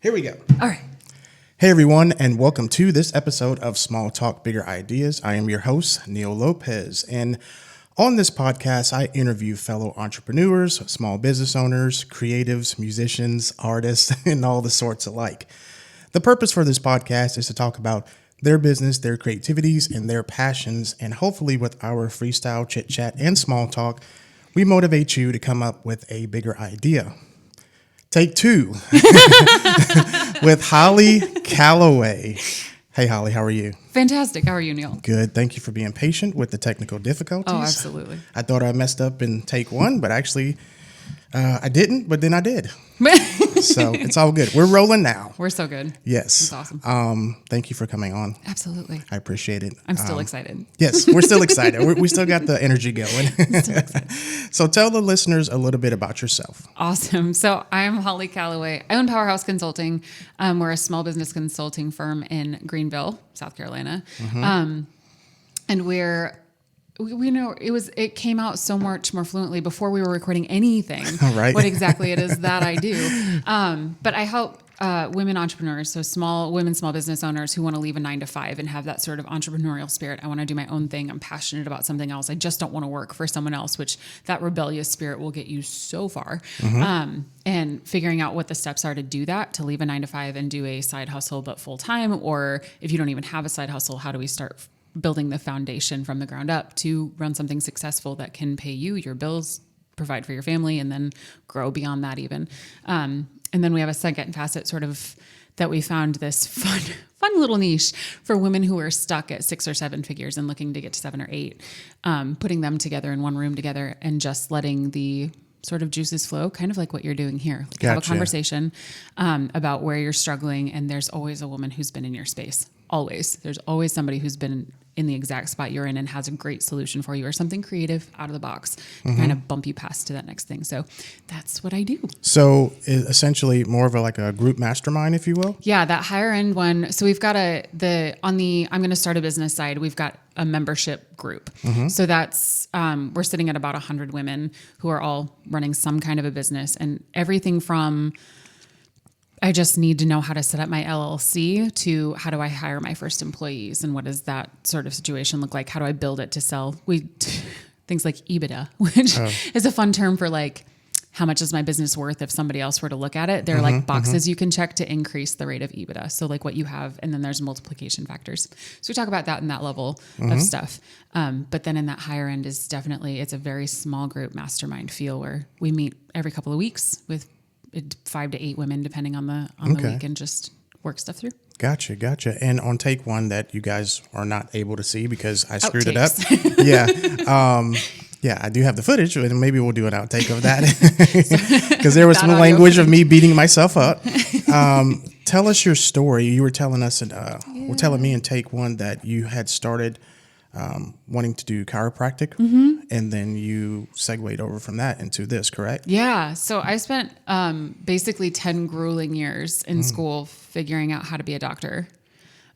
Here we go. All right. Hey, everyone, and welcome to this episode of Small Talk, Bigger Ideas. I am your host, Neil Lopez, and on this podcast, I interview fellow entrepreneurs, small business owners, creatives, musicians, artists, and all the sorts alike. The purpose for this podcast is to talk about their business, their creativities, and their passions, and hopefully with our freestyle, chit-chat, and small talk, we motivate you to come up with a bigger idea. Take two with Holly Callaway. Hey, Holly, how are you? Fantastic. How are you, Neil? Good. Thank you for being patient with the technical difficulties. Oh, absolutely. I thought I messed up in take one, but actually I didn't, but then I did. So it's all good. We're rolling now. We're so good. Yes. That's awesome. Thank you for coming on. Absolutely. I appreciate it. I'm still excited. Yes, we're still excited. We still got the energy going. Still excited. So tell the listeners a little bit about yourself. Awesome. So I am Holly Callaway. I own Powerhouse Consulting. We're a small business consulting firm in Greenville, South Carolina. And we know it came out so much more fluently before we were recording anything. Right. What exactly it is that I do. But I help women entrepreneurs, so small business owners who want to leave a 9-to-5 and have that sort of entrepreneurial spirit. I want to do my own thing. I'm passionate about something else. I just don't want to work for someone else, which that rebellious spirit will get you so far. And figuring out what the steps are to do that, to leave a 9-to-5 and do a side hustle, but full time, or if you don't even have a side hustle, how do we start building the foundation from the ground up to run something successful that can pay you your bills, provide for your family, and then grow beyond that even. And then we have a second facet sort of that we found this fun little niche for women who are stuck at 6 or 7 figures and looking to get to 7 or 8, putting them together in one room together and just letting the sort of juices flow, kind of like what you're doing here. Like have a conversation about where you're struggling, and there's always a woman who's been in your space. Always. There's always somebody who's been in the exact spot you're in and has a great solution for you, or something creative out of the box to kind of bump you past to that next thing. So that's what I do. So essentially more of like a group mastermind, if you will? Yeah, that higher end one. So we've got I'm going to start a business side, we've got a membership group. So that's, we're sitting at about 100 women who are all running some kind of a business, and everything from I just need to know how to set up my LLC to how do I hire my first employees, and what does that sort of situation look like? How do I build it to sell? Things like EBITDA, which is a fun term for like, how much is my business worth if somebody else were to look at it? They're like boxes you can check to increase the rate of EBITDA. So like what you have, and then there's multiplication factors. So we talk about that in that level of stuff. But then in that higher end is definitely, it's a very small group mastermind feel where we meet every couple of weeks with 5 to 8 women, depending on the week, and just work stuff through. Gotcha. And on take one that you guys are not able to see because I screwed it up. Yeah, I do have the footage, and maybe we'll do an outtake of that because there was some language of me beating myself up. Tell us your story. You were telling us, and telling me in take one that you had started wanting to do chiropractic, and then you segued over from that into this, correct? Yeah. So I spent basically 10 grueling years in school figuring out how to be a doctor.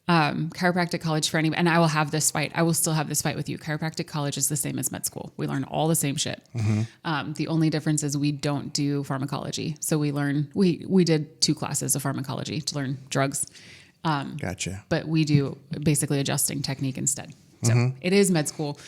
Chiropractic college for anybody, and I will have this fight. I will still have this fight with you. Chiropractic college is the same as med school. We learn all the same shit. The only difference is we don't do pharmacology. So we did 2 classes of pharmacology to learn drugs. Gotcha. But we do basically adjusting technique instead. So it is med school.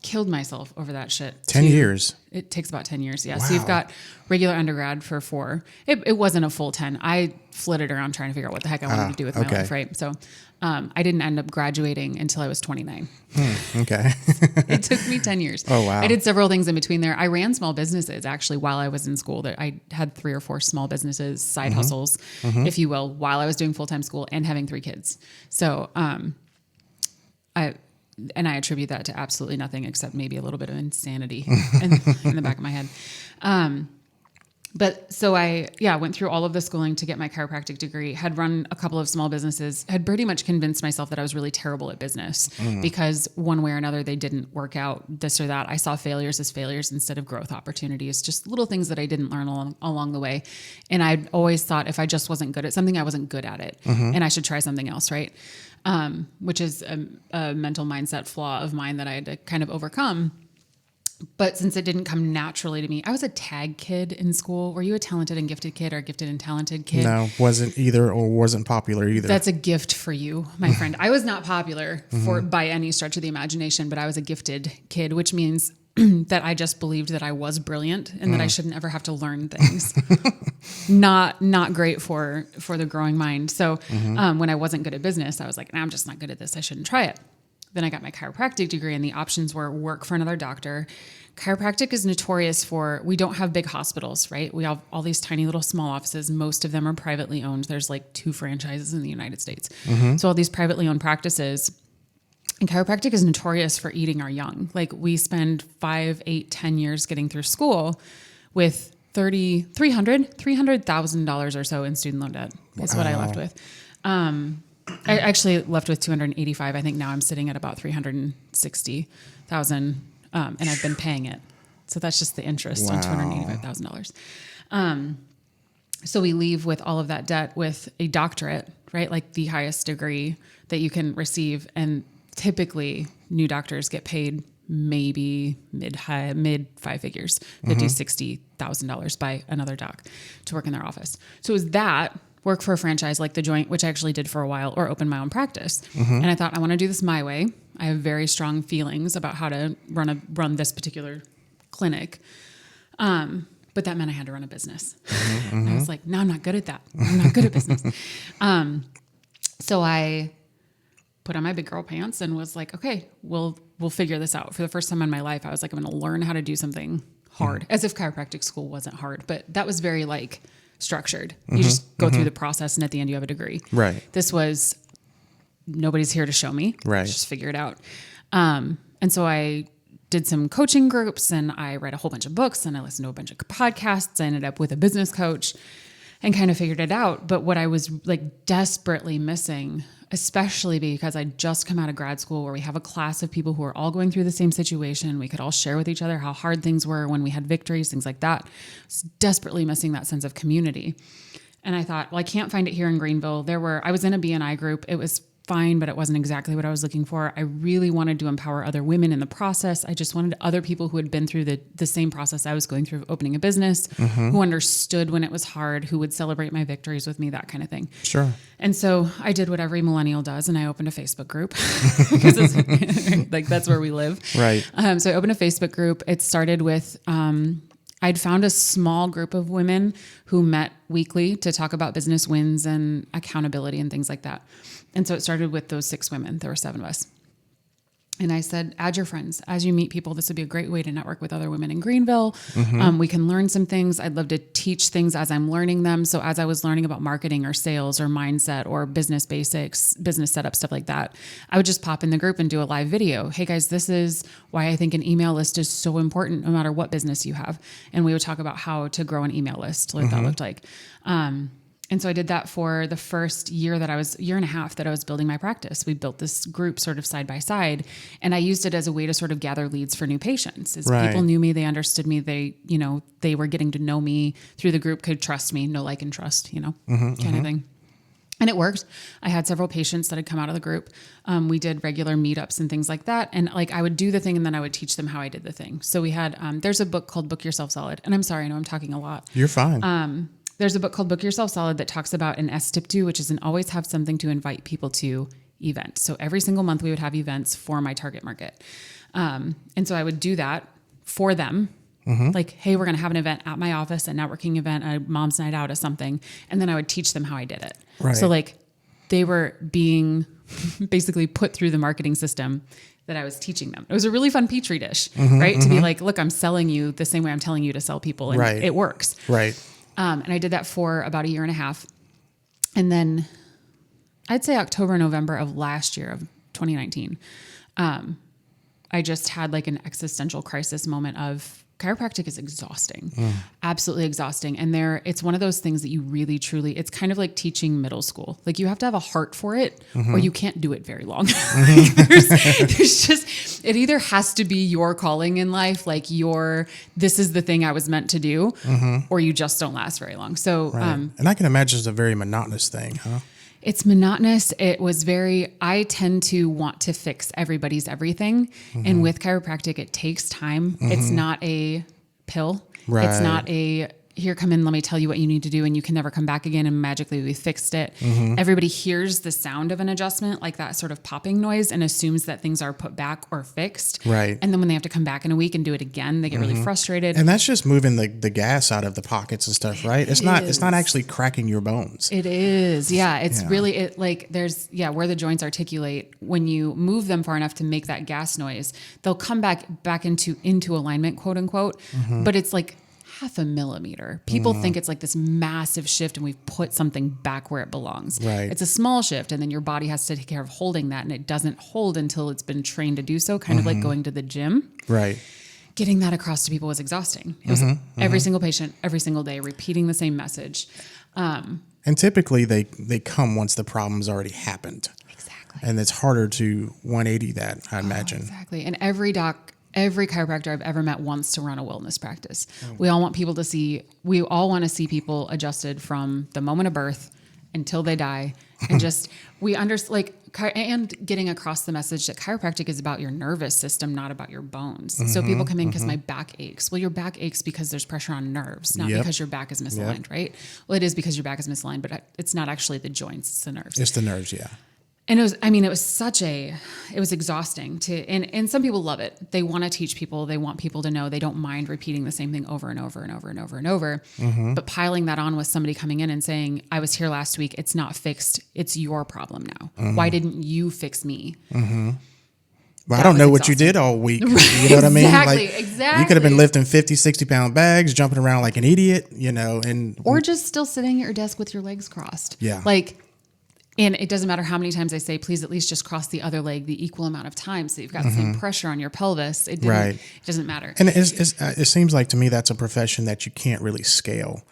Killed myself over that shit. 10 years. It takes about 10 years. Yeah. Wow. So you've got regular undergrad for 4. It wasn't a full 10. I flitted around trying to figure out what the heck I wanted to do with my life. Right. So, I didn't end up graduating until I was 29. Okay. It took me 10 years. Oh, wow. I did several things in between there. I ran small businesses actually while I was in school. That I had 3 or 4 small businesses, side hustles, if you will, while I was doing full-time school and having 3 kids. So, I attribute that to absolutely nothing except maybe a little bit of insanity in the back of my head. But so I went through all of the schooling to get my chiropractic degree, had run a couple of small businesses, had pretty much convinced myself that I was really terrible at business because one way or another, they didn't work out, this or that. I saw failures as failures instead of growth opportunities, just little things that I didn't learn along the way. And I'd always thought if I just wasn't good at something, I wasn't good at it and I should try something else. Right. Which is a mental mindset flaw of mine that I had to kind of overcome. But since it didn't come naturally to me, I was a tag kid in school. Were you a talented and gifted kid or a gifted and talented kid? No, wasn't either or wasn't popular either. That's a gift for you, my friend. I was not popular by any stretch of the imagination, but I was a gifted kid, which means that I just believed that I was brilliant and that I shouldn't ever have to learn things. Not great for the growing mind. So when I wasn't good at business, I was like, nah, I'm just not good at this. I shouldn't try it. Then I got my chiropractic degree and the options were work for another doctor. Chiropractic is notorious for, we don't have big hospitals, right? We have all these tiny little small offices. Most of them are privately owned. There's like 2 franchises in the United States. So all these privately owned practices. And chiropractic is notorious for eating our young. Like we spend 5, 8, 10 years getting through school with $300,000 or so in student loan debt is what I left with. I actually left with 285. I think now I'm sitting at about 360,000, and I've been paying it. So that's just the interest on $285,000. So we leave with all of that debt with a doctorate, right? Like the highest degree that you can receive. And typically new doctors get paid maybe mid 5 figures, $50,000-$60,000 by another doc to work in their office. So it was that, work for a franchise like The Joint, which I actually did for a while, or open my own practice. And I thought, I want to do this my way. I have very strong feelings about how to run this particular clinic. But that meant I had to run a business. And I was like, no, I'm not good at that. I'm not good at business. So I put on my big girl pants and was like, okay, we'll figure this out. For the first time in my life, I was like, I'm going to learn how to do something hard, as if chiropractic school wasn't hard. But that was very like structured. You just go through the process and at the end you have a degree. Right. This was, nobody's here to show me. Right. Just figure it out. And so I did some coaching groups and I read a whole bunch of books and I listened to a bunch of podcasts. I ended up with a business coach and kind of figured it out. But what I was like desperately missing, especially because I just come out of grad school where we have a class of people who are all going through the same situation. We could all share with each other how hard things were when we had victories, things like that. I was desperately missing that sense of community. And I thought, well, I can't find it here in Greenville. I was in a BNI group. It was fine, but it wasn't exactly what I was looking for. I really wanted to empower other women in the process. I just wanted other people who had been through the same process I was going through, opening a business, who understood when it was hard, who would celebrate my victories with me, that kind of thing. Sure. And so I did what every millennial does, and I opened a Facebook group because it's like that's where we live. Right. So I opened a Facebook group. It started with I'd found a small group of women who met weekly to talk about business wins and accountability and things like that. And so it started with those 6 women. There were 7 of us. And I said, add your friends. As you meet people, this would be a great way to network with other women in Greenville. We can learn some things. I'd love to teach things as I'm learning them. So as I was learning about marketing or sales or mindset or business basics, business setup, stuff like that, I would just pop in the group and do a live video. Hey guys, this is why I think an email list is so important no matter what business you have. And we would talk about how to grow an email list, what that looked like. And so I did that for the first year and a half that I was building my practice. We built this group sort of side by side, and I used it as a way to sort of gather leads for new patients. As people knew me, they understood me, they were getting to know me through the group, could trust me, know, like, and trust, kind of thing. And it worked. I had several patients that had come out of the group. We did regular meetups and things like that. And like, I would do the thing and then I would teach them how I did the thing. So we had, there's a book called Book Yourself Solid. And I'm sorry, I know I'm talking a lot. You're fine. There's a book called Book Yourself Solid that talks about an S-tip-2, which is an always have something to invite people to event. So every single month we would have events for my target market. And so I would do that for them. Like, hey, we're going to have an event at my office, a networking event, a mom's night out, or something. And then I would teach them how I did it. Right. So like they were being basically put through the marketing system that I was teaching them. It was a really fun petri dish, right? To be like, look, I'm selling you the same way I'm telling you to sell people. And it works. Right. And I did that for about a year and a half. And then I'd say October, November of last year of 2019, I just had like an existential crisis moment of chiropractic is exhausting, absolutely exhausting. And it's one of those things that you really, truly, it's kind of like teaching middle school. Like you have to have a heart for it or you can't do it very long. there's just, it either has to be your calling in life, like this is the thing I was meant to do, or you just don't last very long. So, and I can imagine it's a very monotonous thing, huh? It's monotonous. I tend to want to fix everybody's everything. And with chiropractic, it takes time. It's not a pill. Right. It's not here, come in, let me tell you what you need to do, and you can never come back again, and magically we fixed it. Everybody hears the sound of an adjustment, like that sort of popping noise, and assumes that things are put back or fixed. Right. And then when they have to come back in a week and do it again, they get really frustrated. And that's just moving the gas out of the pockets and stuff, right? It's not actually cracking your bones. It is. Yeah. It's really, where the joints articulate, when you move them far enough to make that gas noise, they'll come back into alignment, quote unquote. But it's like half a millimeter. People think it's like this massive shift and we've put something back where it belongs. Right. It's a small shift, and then your body has to take care of holding that, and it doesn't hold until it's been trained to do so, kind of like going to the gym. Right. Getting that across to people was exhausting. It was every single patient, every single day, repeating the same message. And typically they come once the problem's already happened. Exactly. And it's harder to 180 that, I imagine. Exactly. And every chiropractor I've ever met wants to run a wellness practice. We all want to see people adjusted from the moment of birth until they die. And just, and getting across the message that chiropractic is about your nervous system, not about your bones. So people come in because my back aches. Well, your back aches because there's pressure on nerves, not because your back is misaligned, right? Well, it is because your back is misaligned, but it's not actually the joints, it's the nerves. It's the nerves, yeah. And it was exhausting and some people love it. They want to teach people. They want people to know. They don't mind repeating the same thing over and over and over and over and over. But piling that on with somebody coming in and saying, I was here last week. It's not fixed. It's your problem now. Why didn't you fix me? Well, I don't know what you did all week. You know what I mean? Exactly. You could have been lifting 50, 60-pound bags, jumping around like an idiot, or just still sitting at your desk with your legs crossed. Yeah. And it doesn't matter how many times I say, please at least just cross the other leg the equal amount of times, so you've got the same pressure on your pelvis. It doesn't matter. And it seems like to me that's a profession that you can't really scale.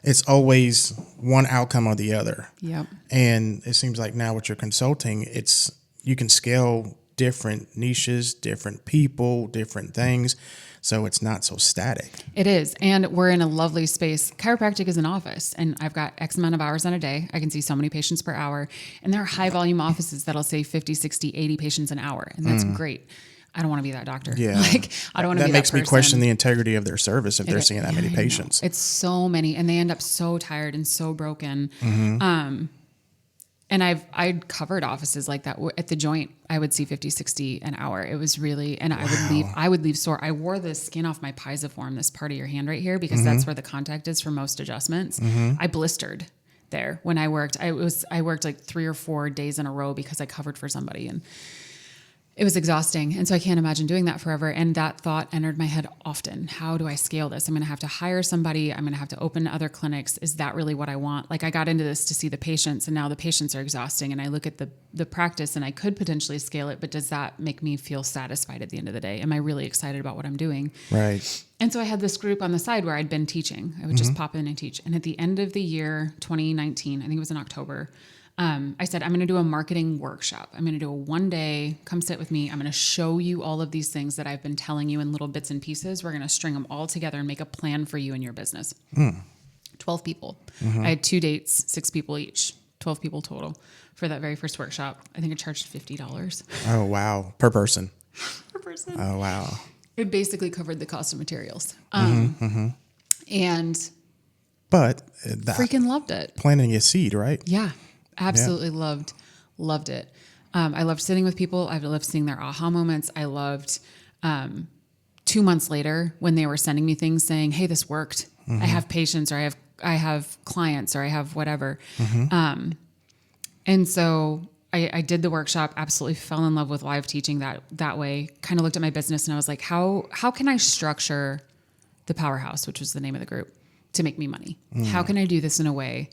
It's always one outcome or the other. Yep. And it seems like now with your consulting, you can scale different niches, different people, different things. So it's not so static. It is. And we're in a lovely space. Chiropractic is an office, and I've got X amount of hours in a day. I can see so many patients per hour. And there are high volume offices that'll say 50, 60, 80 patients an hour. And that's great. I don't want to be that doctor. Yeah. I don't want to be that person. That makes me question the integrity of their service if they're seeing that many patients. It's so many, and they end up so tired and so broken. And I'd covered offices like that at the Joint. I would see 50, 60 an hour. It was really, and I would leave sore. I wore the skin off my pisiform, this part of your hand right here, because that's where the contact is for most adjustments. I blistered there when I worked. I worked like 3 or 4 days in a row because I covered for somebody, and it was exhausting. And so I can't imagine doing that forever. And that thought entered my head often. How do I scale this? I'm going to have to hire somebody. I'm going to have to open other clinics. Is that really what I want? Like, I got into this to see the patients, and now the patients are exhausting. And I look at the practice, and I could potentially scale it, but does that make me feel satisfied at the end of the day? Am I really excited about what I'm doing? Right. And so I had this group on the side where I'd been teaching. I would just pop in and teach. And at the end of the year, 2019, I think it was in October, I said, I'm going to do a marketing workshop. I'm going to do a 1-day, come sit with me. I'm going to show you all of these things that I've been telling you in little bits and pieces. We're going to string them all together and make a plan for you and your business. 12 people. I had 2 dates, 6 people each, 12 people total for that very first workshop. I think I charged $50. Oh, wow. Per person. Per person. Oh, wow. It basically covered the cost of materials. And but freaking loved it. Planting a seed, right? Yeah. Absolutely loved it. I loved sitting with people. I loved seeing their aha moments. I loved 2 months later when they were sending me things saying, hey, this worked. I have patients, or I have clients, or I have whatever. And so I did the workshop, absolutely fell in love with live teaching that way. Kind of looked at my business and I was like, how can I structure the Powerhouse, which was the name of the group, to make me money? How can I do this in a way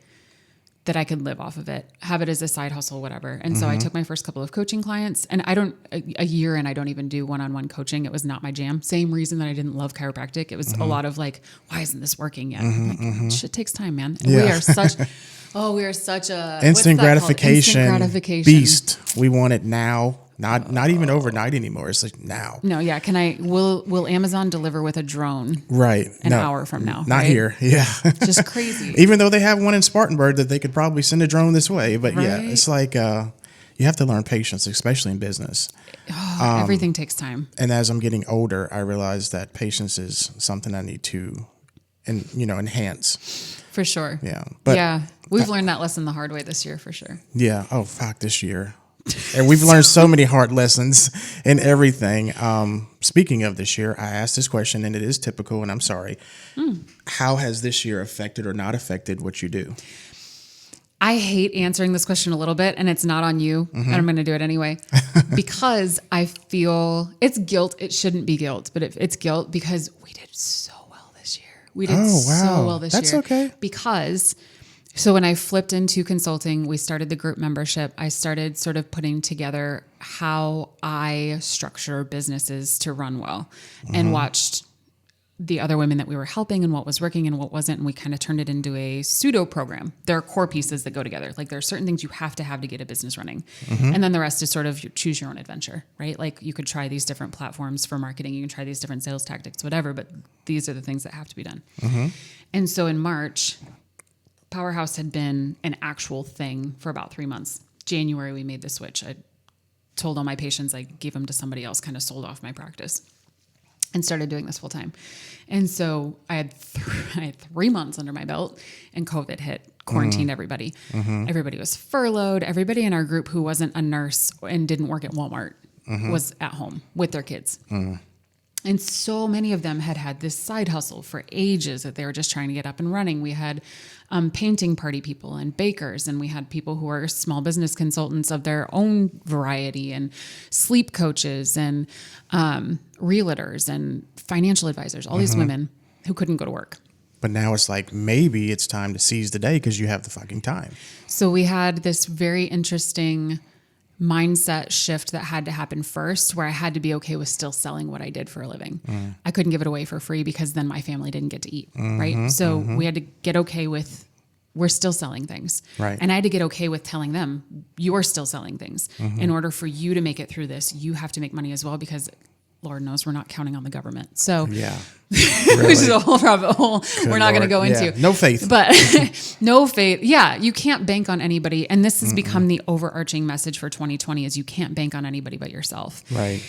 that I could live off of it, have it as a side hustle, whatever. And so I took my first couple of coaching clients, and a year in, I don't even do one-on-one coaching. It was not my jam. Same reason that I didn't love chiropractic. It was a lot of like, why isn't this working yet? Shit takes time, man. And we are such a instant gratification beast. We want it now. Not even overnight anymore. It's like now. No, yeah. Will Amazon deliver with a drone Right. an hour from now? Not right? here. Yeah. Just crazy. Even though they have one in Spartanburg that they could probably send a drone this way. But yeah, Right. it's like you have to learn patience, especially in business. Everything takes time. And as I'm getting older, I realize that patience is something I need to enhance. For sure. Yeah. But yeah. We've learned that lesson the hard way this year for sure. yeah. Oh, fuck, this year. And we've learned so many hard lessons in everything. Speaking of this year, I asked this question, and it is typical, and I'm sorry. How has this year affected or not affected what you do? I hate answering this question a little bit, and it's not on you, and I'm going to do it anyway, because I feel it's guilt. It shouldn't be guilt, but it's guilt because we did so well this year. We did so well this year. That's okay. Because so when I flipped into consulting, we started the group membership. I started sort of putting together how I structure businesses to run well, and watched the other women that we were helping and what was working and what wasn't. And we kind of turned it into a pseudo program. There are core pieces that go together. Like there are certain things you have to get a business running. And then the rest is sort of choose your own adventure, right? Like you could try these different platforms for marketing. You can try these different sales tactics, whatever, but these are the things that have to be done. And so in March, Powerhouse had been an actual thing for about 3 months. January, we made the switch. I told all my patients, I gave them to somebody else, kind of sold off my practice, and started doing this full time. And so I had 3 months under my belt, and COVID hit, quarantined everybody. Everybody was furloughed. Everybody in our group who wasn't a nurse and didn't work at Walmart was at home with their kids. And so many of them had this side hustle for ages that they were just trying to get up and running. We had painting party people and bakers, and we had people who are small business consultants of their own variety, and sleep coaches and realtors and financial advisors, all these women who couldn't go to work. But now it's like maybe it's time to seize the day because you have the fucking time. So we had this very interesting mindset shift that had to happen first, where I had to be okay with still selling what I did for a living. I couldn't give it away for free because then my family didn't get to eat, right? So we had to get okay with we're still selling things. Right. And I had to get okay with telling them you're still selling things. In order for you to make it through this, you have to make money as well, because Lord knows we're not counting on the government. So Yeah. which is a whole rabbit hole we're not going to go into. Yeah. No faith. But no faith. Yeah. You can't bank on anybody. And this has become the overarching message for 2020 is you can't bank on anybody but yourself. Right.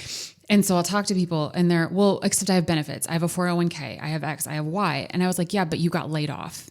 And so I'll talk to people and they're, well, except I have benefits. I have a 401k. I have X. I have Y. And I was like, yeah, but you got laid off.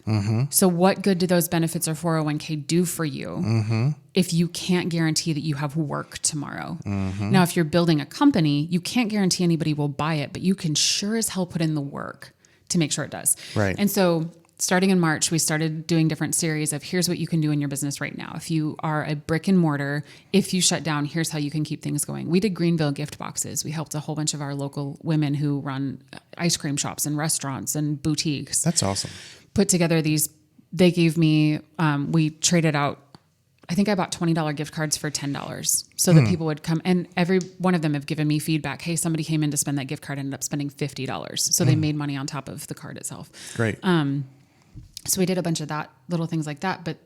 So what good do those benefits or 401k do for you if you can't guarantee that you have work tomorrow? Now, if you're building a company, you can't guarantee anybody will buy it, but you can sure as hell put in the work to make sure it does. Right. And so starting in March, we started doing different series of here's what you can do in your business right now. If you are a brick and mortar, if you shut down, here's how you can keep things going. We did Greenville gift boxes. We helped a whole bunch of our local women who run ice cream shops and restaurants and boutiques. That's awesome. Put together these, they gave me, we traded out, I think I bought $20 gift cards for $10 so that people would come, and every one of them have given me feedback. Hey, somebody came in to spend that gift card, ended up spending $50. So they made money on top of the card itself. Great. So we did a bunch of that, little things like that, but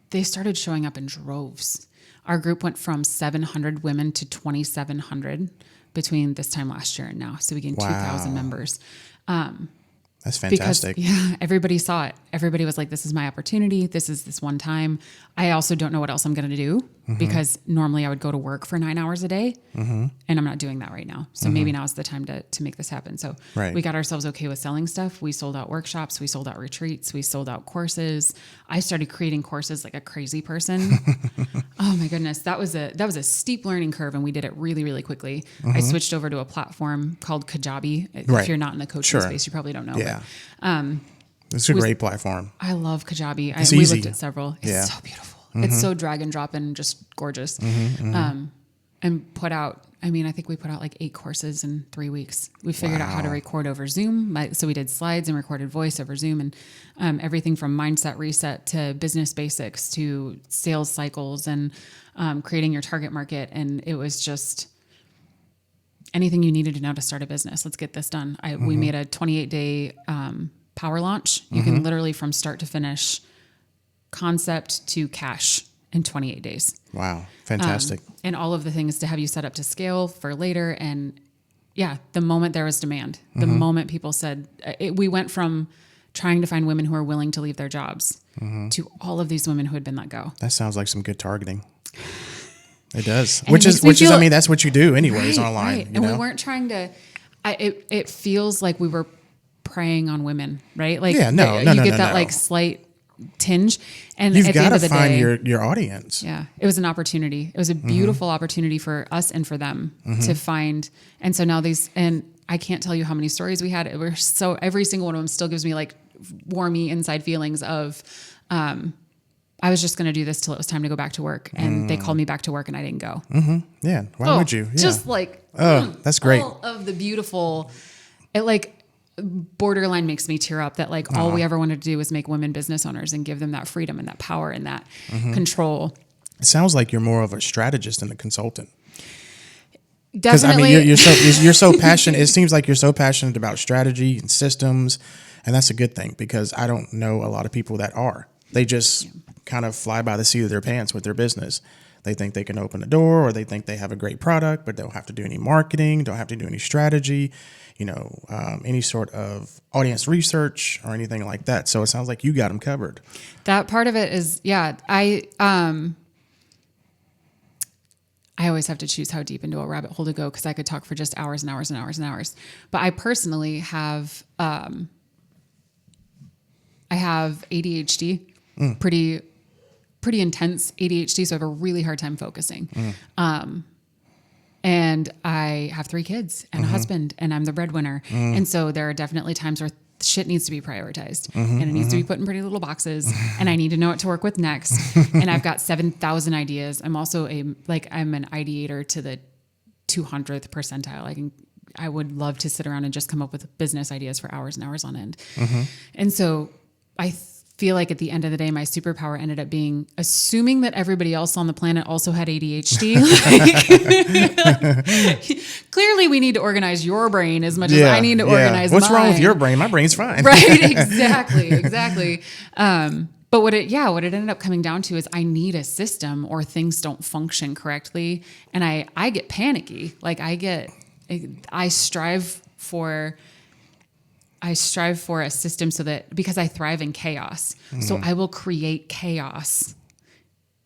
they started showing up in droves. Our group went from 700 women to 2,700 between this time last year and now. So we gained 2,000 members. That's fantastic. Because, everybody saw it. Everybody was like, this is my opportunity. This is this one time. I also don't know what else I'm going to do because normally I would go to work for 9 hours a day and I'm not doing that right now. So maybe now is the time to make this happen. So we got ourselves okay with selling stuff. We sold out workshops. We sold out retreats. We sold out courses. I started creating courses like a crazy person. Oh my goodness. That was a steep learning curve and we did it really, really quickly. I switched over to a platform called Kajabi. If you're not in the coaching space, you probably don't know. Yeah. It's a great platform. I love Kajabi. It's we easy. looked at several. It's so beautiful. It's so drag and drop and just gorgeous. And put out, I think we put out like 8 courses in 3 weeks. We figured out how to record over Zoom. So we did slides and recorded voice over Zoom and everything from mindset reset to business basics to sales cycles and creating your target market. And it was just anything you needed to know to start a business. Let's get this done. We made a 28-day power launch. You can literally from start to finish, concept to cash in 28 days. Wow. Fantastic. And all of the things to have you set up to scale for later. And yeah, the moment there was demand, the moment people said, we went from trying to find women who are willing to leave their jobs to all of these women who had been let go. That sounds like some good targeting. It does. And Which is, I mean, that's what you do anyways online. Right. And we weren't trying to, it feels like we were preying on women, right? Like, you get that like slight tinge. And you've at the got end to of the find day, your audience. Yeah. It was an opportunity. It was a beautiful opportunity for us and for them to find. And so now and I can't tell you how many stories we had. Every single one of them still gives me like warmy inside feelings of, I was just going to do this till it was time to go back to work. And they called me back to work and I didn't go. Yeah. Why would you? Yeah. Just like, that's great. All of the beautiful, it like borderline makes me tear up that like all we ever wanted to do was make women business owners and give them that freedom and that power and that control. It sounds like you're more of a strategist than a consultant. Definitely. I mean, you're so passionate. It seems like you're so passionate about strategy and systems. And that's a good thing because I don't know a lot of people that are. They just kind of fly by the seat of their pants with their business. They think they can open a door or they think they have a great product, but don't have to do any marketing, don't have to do any strategy, any sort of audience research or anything like that. So it sounds like you got them covered. That part of it is, I always have to choose how deep into a rabbit hole to go because I could talk for just hours and hours and hours and hours. But I personally have, I have ADHD, pretty intense ADHD. So I have a really hard time focusing. And I have 3 kids and a husband and I'm the breadwinner. And so there are definitely times where shit needs to be prioritized and it needs to be put in pretty little boxes and I need to know what to work with next. And I've got 7,000 ideas. I'm also I'm an ideator to the 200th percentile. I would love to sit around and just come up with business ideas for hours and hours on end. And so I feel like at the end of the day, my superpower ended up being assuming that everybody else on the planet also had ADHD. Clearly we need to organize your brain as much as I need to organize What's mine. wrong with your brain? My brain's fine. Right. Exactly. But what it ended up coming down to is I need a system or things don't function correctly. And I get panicky. Like I strive for a system so that because I thrive in chaos, so I will create chaos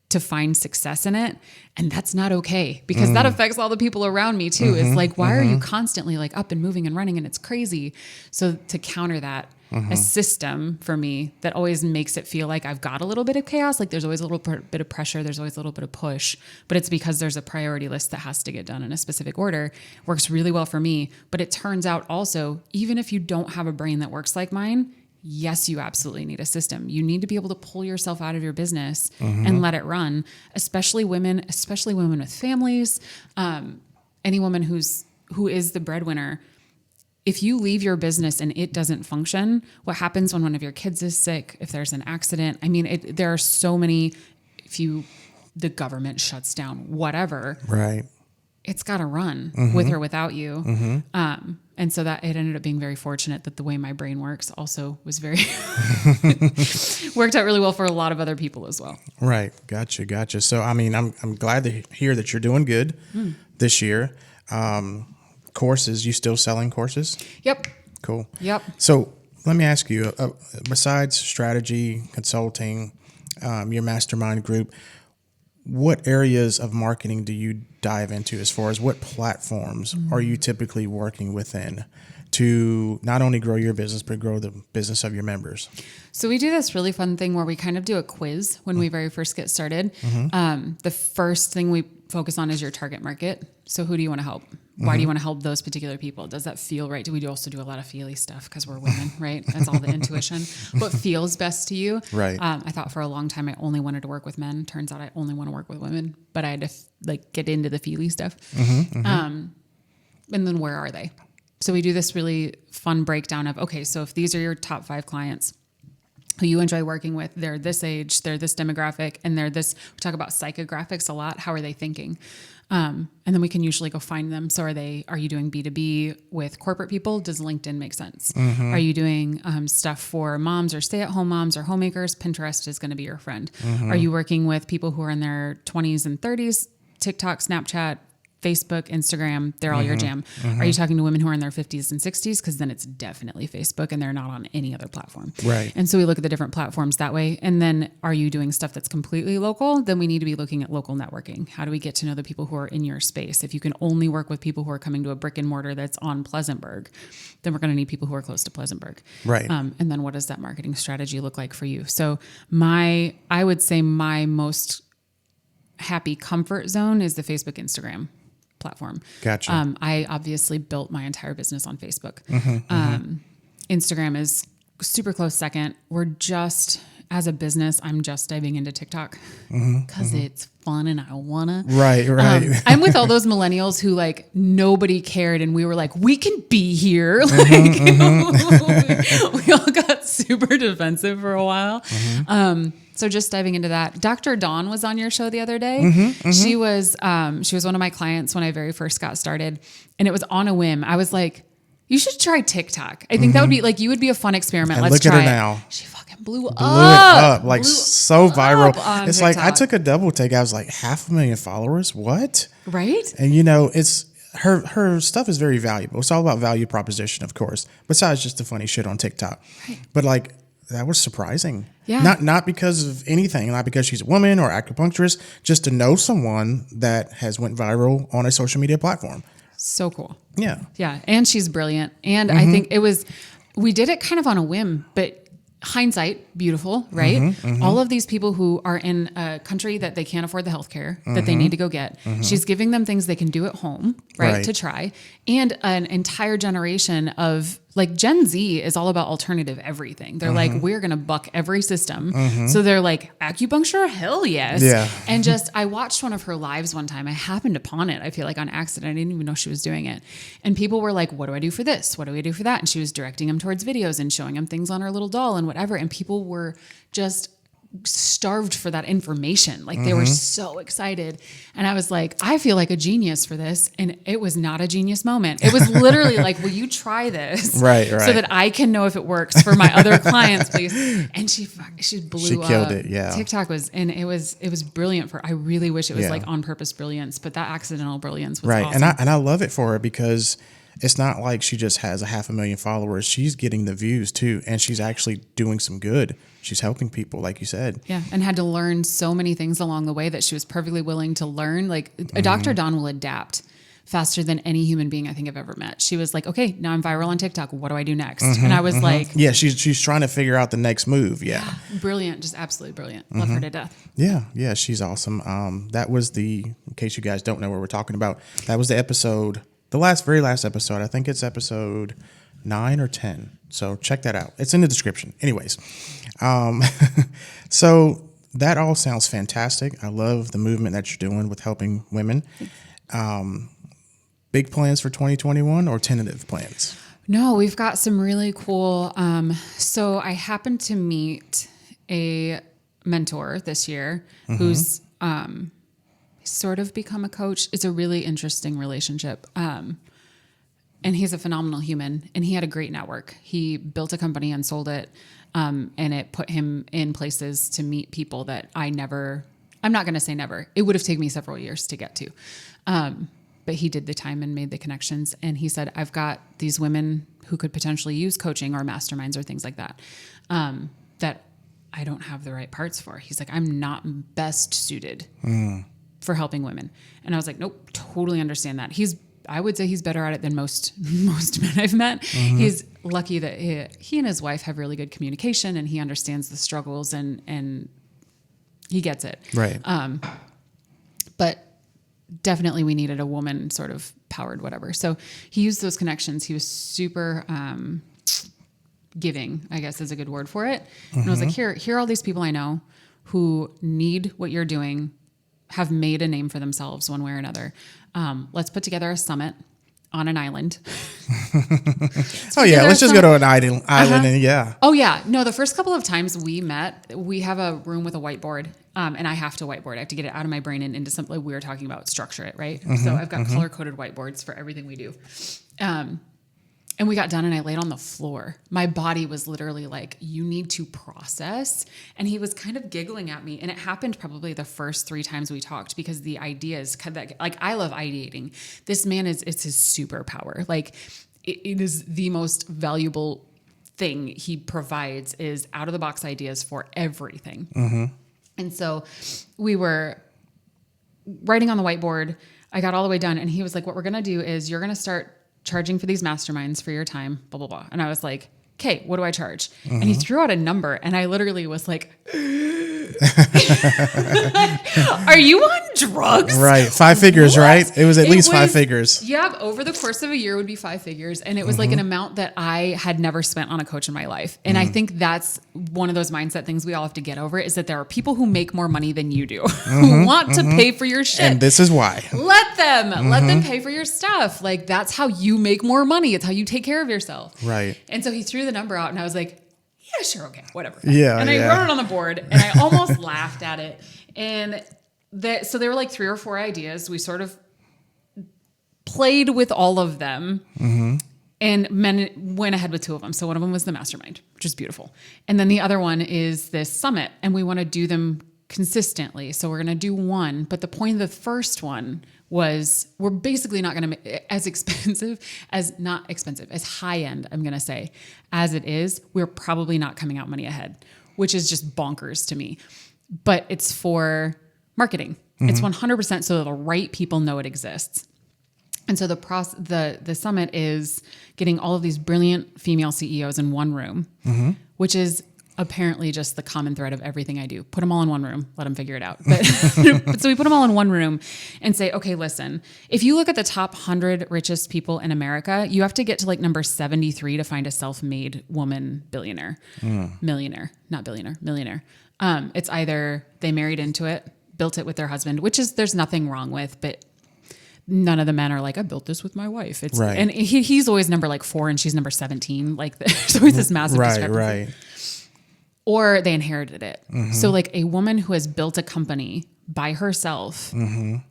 to find success in it. And that's not okay because that affects all the people around me too. It's like, why are you constantly like up and moving and running and it's crazy? So to counter that, a system for me that always makes it feel like I've got a little bit of chaos. Like there's always a little bit of pressure. There's always a little bit of push, but it's because there's a priority list that has to get done in a specific order. Works really well for me. But it turns out also, even if you don't have a brain that works like mine, yes, you absolutely need a system. You need to be able to pull yourself out of your business and let it run, especially women with families, any woman who is the breadwinner. If you leave your business and it doesn't function, what happens when one of your kids is sick, if there's an accident? I mean, there are so many, the government shuts down, whatever. Right. It's got to run with or without you. And so that it ended up being very fortunate that the way my brain works also was very, worked out really well for a lot of other people as well. Right. Gotcha. So, I mean, I'm glad to hear that you're doing good this year. Courses, you still selling courses? Yep. Cool. Yep. So let me ask you, besides strategy, consulting, your mastermind group, what areas of marketing do you dive into as far as what platforms are you typically working within to not only grow your business, but grow the business of your members? So we do this really fun thing where we kind of do a quiz when we very first get started. The first thing we focus on is your target market. So who do you want to help? Why do you want to help those particular people? Does that feel right? Do we also do a lot of feely stuff because we're women, right? That's all the intuition. What feels best to you? Right. I thought for a long time I only wanted to work with men. Turns out I only want to work with women, but I had to get into the feely stuff. And then where are they? So we do this really fun breakdown of, okay, so if these are your top 5 clients, who you enjoy working with. They're this age, they're this demographic, and they're this. We talk about psychographics a lot. How are they thinking? And then we can usually go find them. So are you doing B2B with corporate people? Does LinkedIn make sense? Are you doing stuff for moms or stay-at-home moms or homemakers? Pinterest is going to be your friend. Are you working with people who are in their 20s and 30s? TikTok, Snapchat, Facebook, Instagram, they're all your jam. Are you talking to women who are in their 50s and 60s? Because then it's definitely Facebook and they're not on any other platform. Right. And so we look at the different platforms that way. And then are you doing stuff that's completely local? Then we need to be looking at local networking. How do we get to know the people who are in your space? If you can only work with people who are coming to a brick and mortar that's on Pleasantburg, then we're going to need people who are close to Pleasantburg. Right. And then what does that marketing strategy look like for you? So I would say my most happy comfort zone is the Facebook, Instagram platform. Gotcha. I obviously built my entire business on Facebook. Instagram is super close second. As a business, I'm just diving into TikTok because it's fun and I wanna. Right. I'm with all those millennials who like nobody cared and we were like, we can be here. Like we all got super defensive for a while. So just diving into that. Dr. Dawn was on your show the other day. She was one of my clients when I very first got started, and it was on a whim. I was like, you should try TikTok. I think that would be like, you would be a fun experiment. And Let's look try at her it. now. She fucking blew It up, like so viral. It's TikTok. like, I took a double take. I was like, 500,000 followers. What? Right. And it's her stuff is very valuable. It's all about value proposition, of course, besides just the funny shit on TikTok. Right. But like, that was surprising. Yeah. Not because of anything, not because she's a woman or acupuncturist, just to know someone that has went viral on a social media platform. So cool. Yeah. Yeah. And she's brilliant. And I think we did it kind of on a whim, but hindsight, beautiful, right? All of these people who are in a country that they can't afford the healthcare that they need to go get. She's giving them things they can do at home, right? To try. And an entire generation of like Gen Z is all about alternative everything. They're like, we're going to buck every system. So they're like, acupuncture? Hell yes. Yeah. And I watched one of her lives one time. I happened upon it, I feel like on accident. I didn't even know she was doing it. And people were like, what do I do for this? What do I do for that? And she was directing them towards videos and showing them things on her little doll and whatever. And people were just starved for that information. Like they were so excited. And I was like, I feel like a genius for this. And it was not a genius moment. It was literally like, will you try this? Right. So that I can know if it works for my other clients, please. And she blew up. She killed it. Yeah. TikTok it was brilliant I really wish it was like on purpose brilliance, but that accidental brilliance was awesome. And I love it for her because it's not like she just has 500,000 followers. She's getting the views too. And she's actually doing some good. She's helping people, like you said. Yeah. And had to learn so many things along the way that she was perfectly willing to learn. Like a Dr. Dawn will adapt faster than any human being I think I've ever met. She was like, okay, now I'm viral on TikTok. What do I do next? And I was like, yeah, she's trying to figure out the next move. Yeah. Brilliant. Just absolutely brilliant. Love her to death. Yeah. Yeah. She's awesome. That was in case you guys don't know what we're talking about, that was the episode, very last episode. I think it's episode 9 or 10. So check that out. It's in the description. Anyways. So that all sounds fantastic. I love the movement that you're doing with helping women. Big plans for 2021 or tentative plans? No, we've got some really cool. So I happened to meet a mentor this year who's sort of become a coach. It's a really interesting relationship. And he's a phenomenal human, and he had a great network. He built a company and sold it. And it put him in places to meet people that I'm not going to say never. It would have taken me several years to get to. But he did the time and made the connections. And he said, I've got these women who could potentially use coaching or masterminds or things like that, that I don't have the right parts for. He's like, I'm not best suited for helping women. And I was like, nope, totally understand that. I would say he's better at it than most men I've met. He's lucky that he and his wife have really good communication, and he understands the struggles and he gets it. Right. But definitely we needed a woman sort of powered whatever. So he used those connections. He was super giving, I guess is a good word for it. And I was like, here are all these people I know who need what you're doing, have made a name for themselves one way or another. Let's put together a summit. on an island. Oh yeah, let's just go to an island and yeah. Oh yeah. No, the first couple of times we met, we have a room with a whiteboard. And I have to whiteboard. I have to get it out of my brain and into something like we were talking about, structure it, right? So I've got color-coded whiteboards for everything we do. And we got done and I laid on the floor. My body was literally like, you need to process. And he was kind of giggling at me. And it happened probably the first 3 times we talked because the ideas, like I love ideating. This man it's his superpower. Like it is the most valuable thing he provides is out of the box ideas for everything. And so we were writing on the whiteboard. I got all the way done and he was like, what we're going to do is you're going to start charging for these masterminds for your time, blah, blah, blah. And I was like, okay, what do I charge? And he threw out a number and I literally was like, are you on drugs? Right. 5 figures, right? It was at least 5 figures. Yeah. Over the course of a year would be 5 figures. And it was like an amount that I had never spent on a coach in my life. And I think that's one of those mindset things we all have to get over is that there are people who make more money than you do who want to pay for your shit. And this is why. Let them pay for your stuff. Like that's how you make more money. It's how you take care of yourself. Right. And so he threw the number out and I was like, yeah, sure. Okay. Whatever. Yeah. And I wrote it on the board and I almost laughed at it. And so there were like 3 or 4 ideas. We sort of played with all of them and went ahead with 2 of them. So one of them was the mastermind, which is beautiful. And then the other one is this summit and we want to do them consistently. So we're going to do one, but the point of the first one was we're basically not going to make as high end, I'm going to say, as it is, we're probably not coming out money ahead, which is just bonkers to me. But it's for marketing. It's 100% so the right people know it exists. And so the summit is getting all of these brilliant female CEOs in one room, which is apparently just the common thread of everything I do. Put them all in one room, let them figure it out. But so we put them all in one room and say, okay, listen, if you look at the top 100 richest people in America, you have to get to like number 73 to find a self-made woman millionaire. It's either they married into it, built it with their husband, which is there's nothing wrong with, but none of the men are like, I built this with my wife. It's right. And he's always number like 4 and she's number 17. Like there's always this massive discrepancy. Right. Or they inherited it. So like a woman who has built a company by herself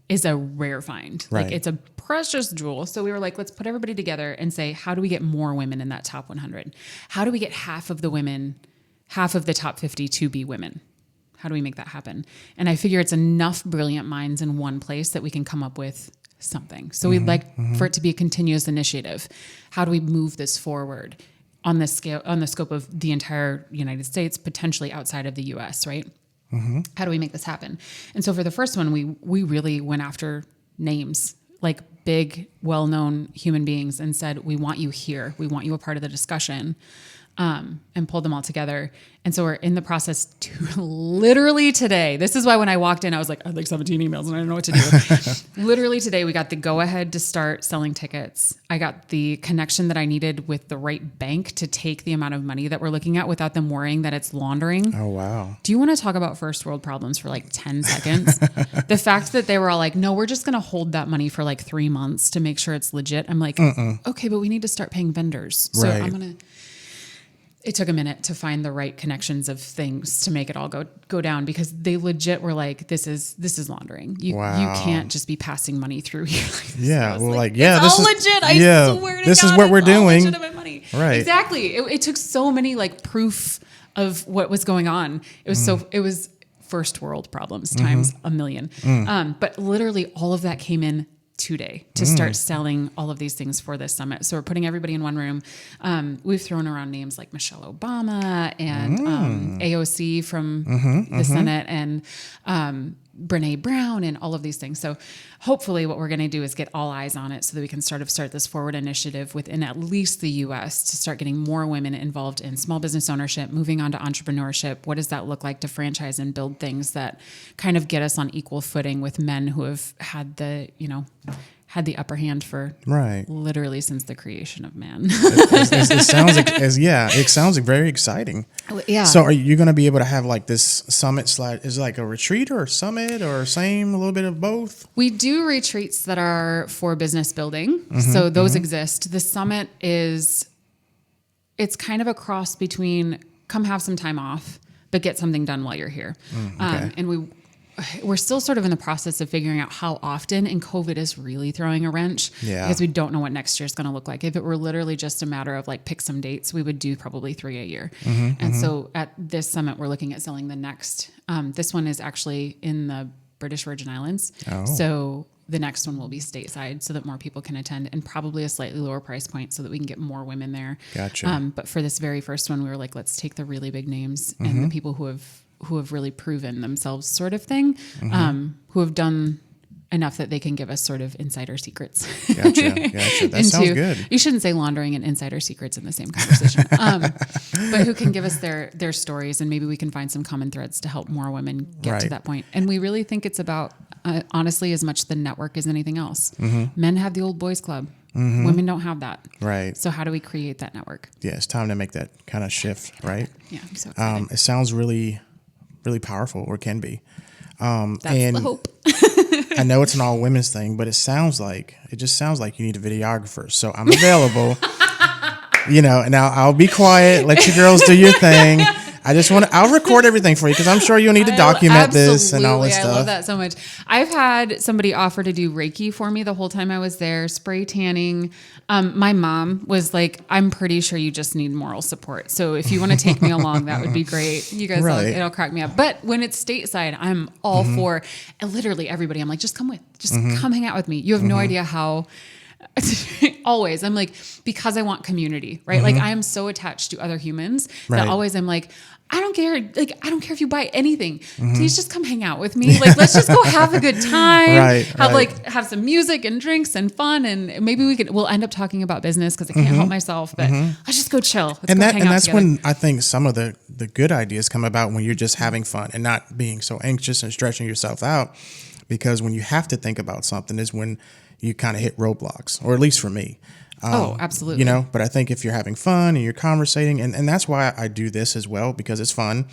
is a rare find. Right. Like it's a precious jewel. So we were like, let's put everybody together and say, how do we get more women in that top 100? How do we get half of the top 50 to be women? How do we make that happen? And I figure it's enough brilliant minds in one place that we can come up with something. So we'd like for it to be a continuous initiative. How do we move this forward? On the scale, on the scope of the entire United States, potentially outside of the US, right? How do we make this happen? And so for the first one, we really went after names, like big, well-known human beings and said, we want you here. We want you a part of the discussion. And pulled them all together. And so we're in the process to literally today. This is why when I walked in, I was like, I had like 17 emails and I don't know what to do. Literally today, we got the go ahead to start selling tickets. I got the connection that I needed with the right bank to take the amount of money that we're looking at without them worrying that it's laundering. Oh, wow. Do you want to talk about first world problems for like 10 seconds? The fact that they were all like, no, we're just going to hold that money for like 3 months to make sure it's legit. I'm like, okay, but we need to start paying vendors. So right. It took a minute to find the right connections of things to make it all go down because they legit were like, this is laundering. You can't just be passing money through here. Yeah. Well, it's this all is legit. I swear to this God, is what we're doing. Legitimate money. Right. Exactly. It took so many like proof of what was going on. It was it was first world problems times a million. But literally all of that came in today to start selling all of these things for this summit. So we're putting everybody in one room. We've thrown around names like Michelle Obama and AOC from the Senate and Brene Brown and all of these things. So hopefully what we're going to do is get all eyes on it so that we can start this forward initiative within at least the US to start getting more women involved in small business ownership, moving on to entrepreneurship. What does that look like to franchise and build things that kind of get us on equal footing with men who have had had the upper hand for Right. literally since the creation of man. It sounds very exciting. Yeah. So are you going to be able to have like this summit slide? Is it like a retreat or a summit or same, a little bit of both? We do retreats that are for business building. So those exist. The summit it's kind of a cross between come have some time off, but get something done while you're here. Okay. And we're still sort of in the process of figuring out how often, and COVID is really throwing a wrench because we don't know what next year is going to look like. If it were literally just a matter of like pick some dates, we would do probably 3 a year. So at this summit, we're looking at selling the next. This one is actually in the British Virgin Islands. Oh. So the next one will be stateside so that more people can attend, and probably a slightly lower price point so that we can get more women there. Gotcha. But for this very first one, we were like, let's take the really big names and the people who have really proven themselves sort of thing, who have done enough that they can give us sort of insider secrets. Gotcha. That sounds good. You shouldn't say laundering and insider secrets in the same conversation, but who can give us their stories, and maybe we can find some common threads to help more women get to that point. And we really think it's about, honestly, as much the network as anything else. Men have the old boys club. Women don't have that. Right. So how do we create that network? Yeah, it's time to make that kind of shift, right? Yeah, I'm so excited. It sounds really, really powerful, or can be. That's and the hope. I know it's an all women's thing, but it just sounds like you need a videographer. So I'm available, and I'll be quiet, let you girls do your thing. I'll record everything for you because I'm sure you'll need to document this and all this stuff. I love that so much. I've had somebody offer to do Reiki for me the whole time I was there, spray tanning. My mom was like, I'm pretty sure you just need moral support. So if you want to take me along, that would be great. You guys, it'll crack me up. But when it's stateside, I'm all for literally everybody. I'm like, just come come hang out with me. You have no idea how. Always I'm like, because I want community, right? Like I am so attached to other humans that always I'm like, I don't care. Like, I don't care if you buy anything. Please just come hang out with me. Like, let's just go have a good time. Have some music and drinks and fun. And maybe we'll end up talking about business because I can't help myself, but let's just go chill. Let's go hang out that's together. when I think some of the good ideas come about, when you're just having fun and not being so anxious and stretching yourself out. Because when you have to think about something is when you kind of hit roadblocks, or at least for me. Absolutely. But I think if you're having fun and you're conversating, and that's why I do this as well, because it's fun.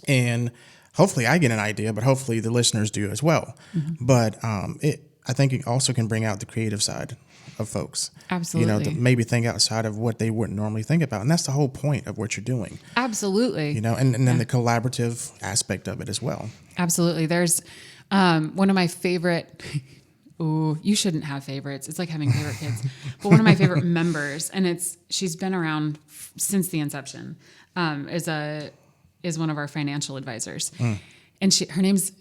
And hopefully I get an idea, but hopefully the listeners do as well. But I think it also can bring out the creative side of folks. Absolutely. To maybe think outside of what they wouldn't normally think about. And that's the whole point of what you're doing. Absolutely. And then the collaborative aspect of it as well. Absolutely. There's one of my favorite... Ooh, you shouldn't have favorites. It's like having favorite kids. But one of my favorite members, and she's been around since the inception, is one of our financial advisors. And her name's,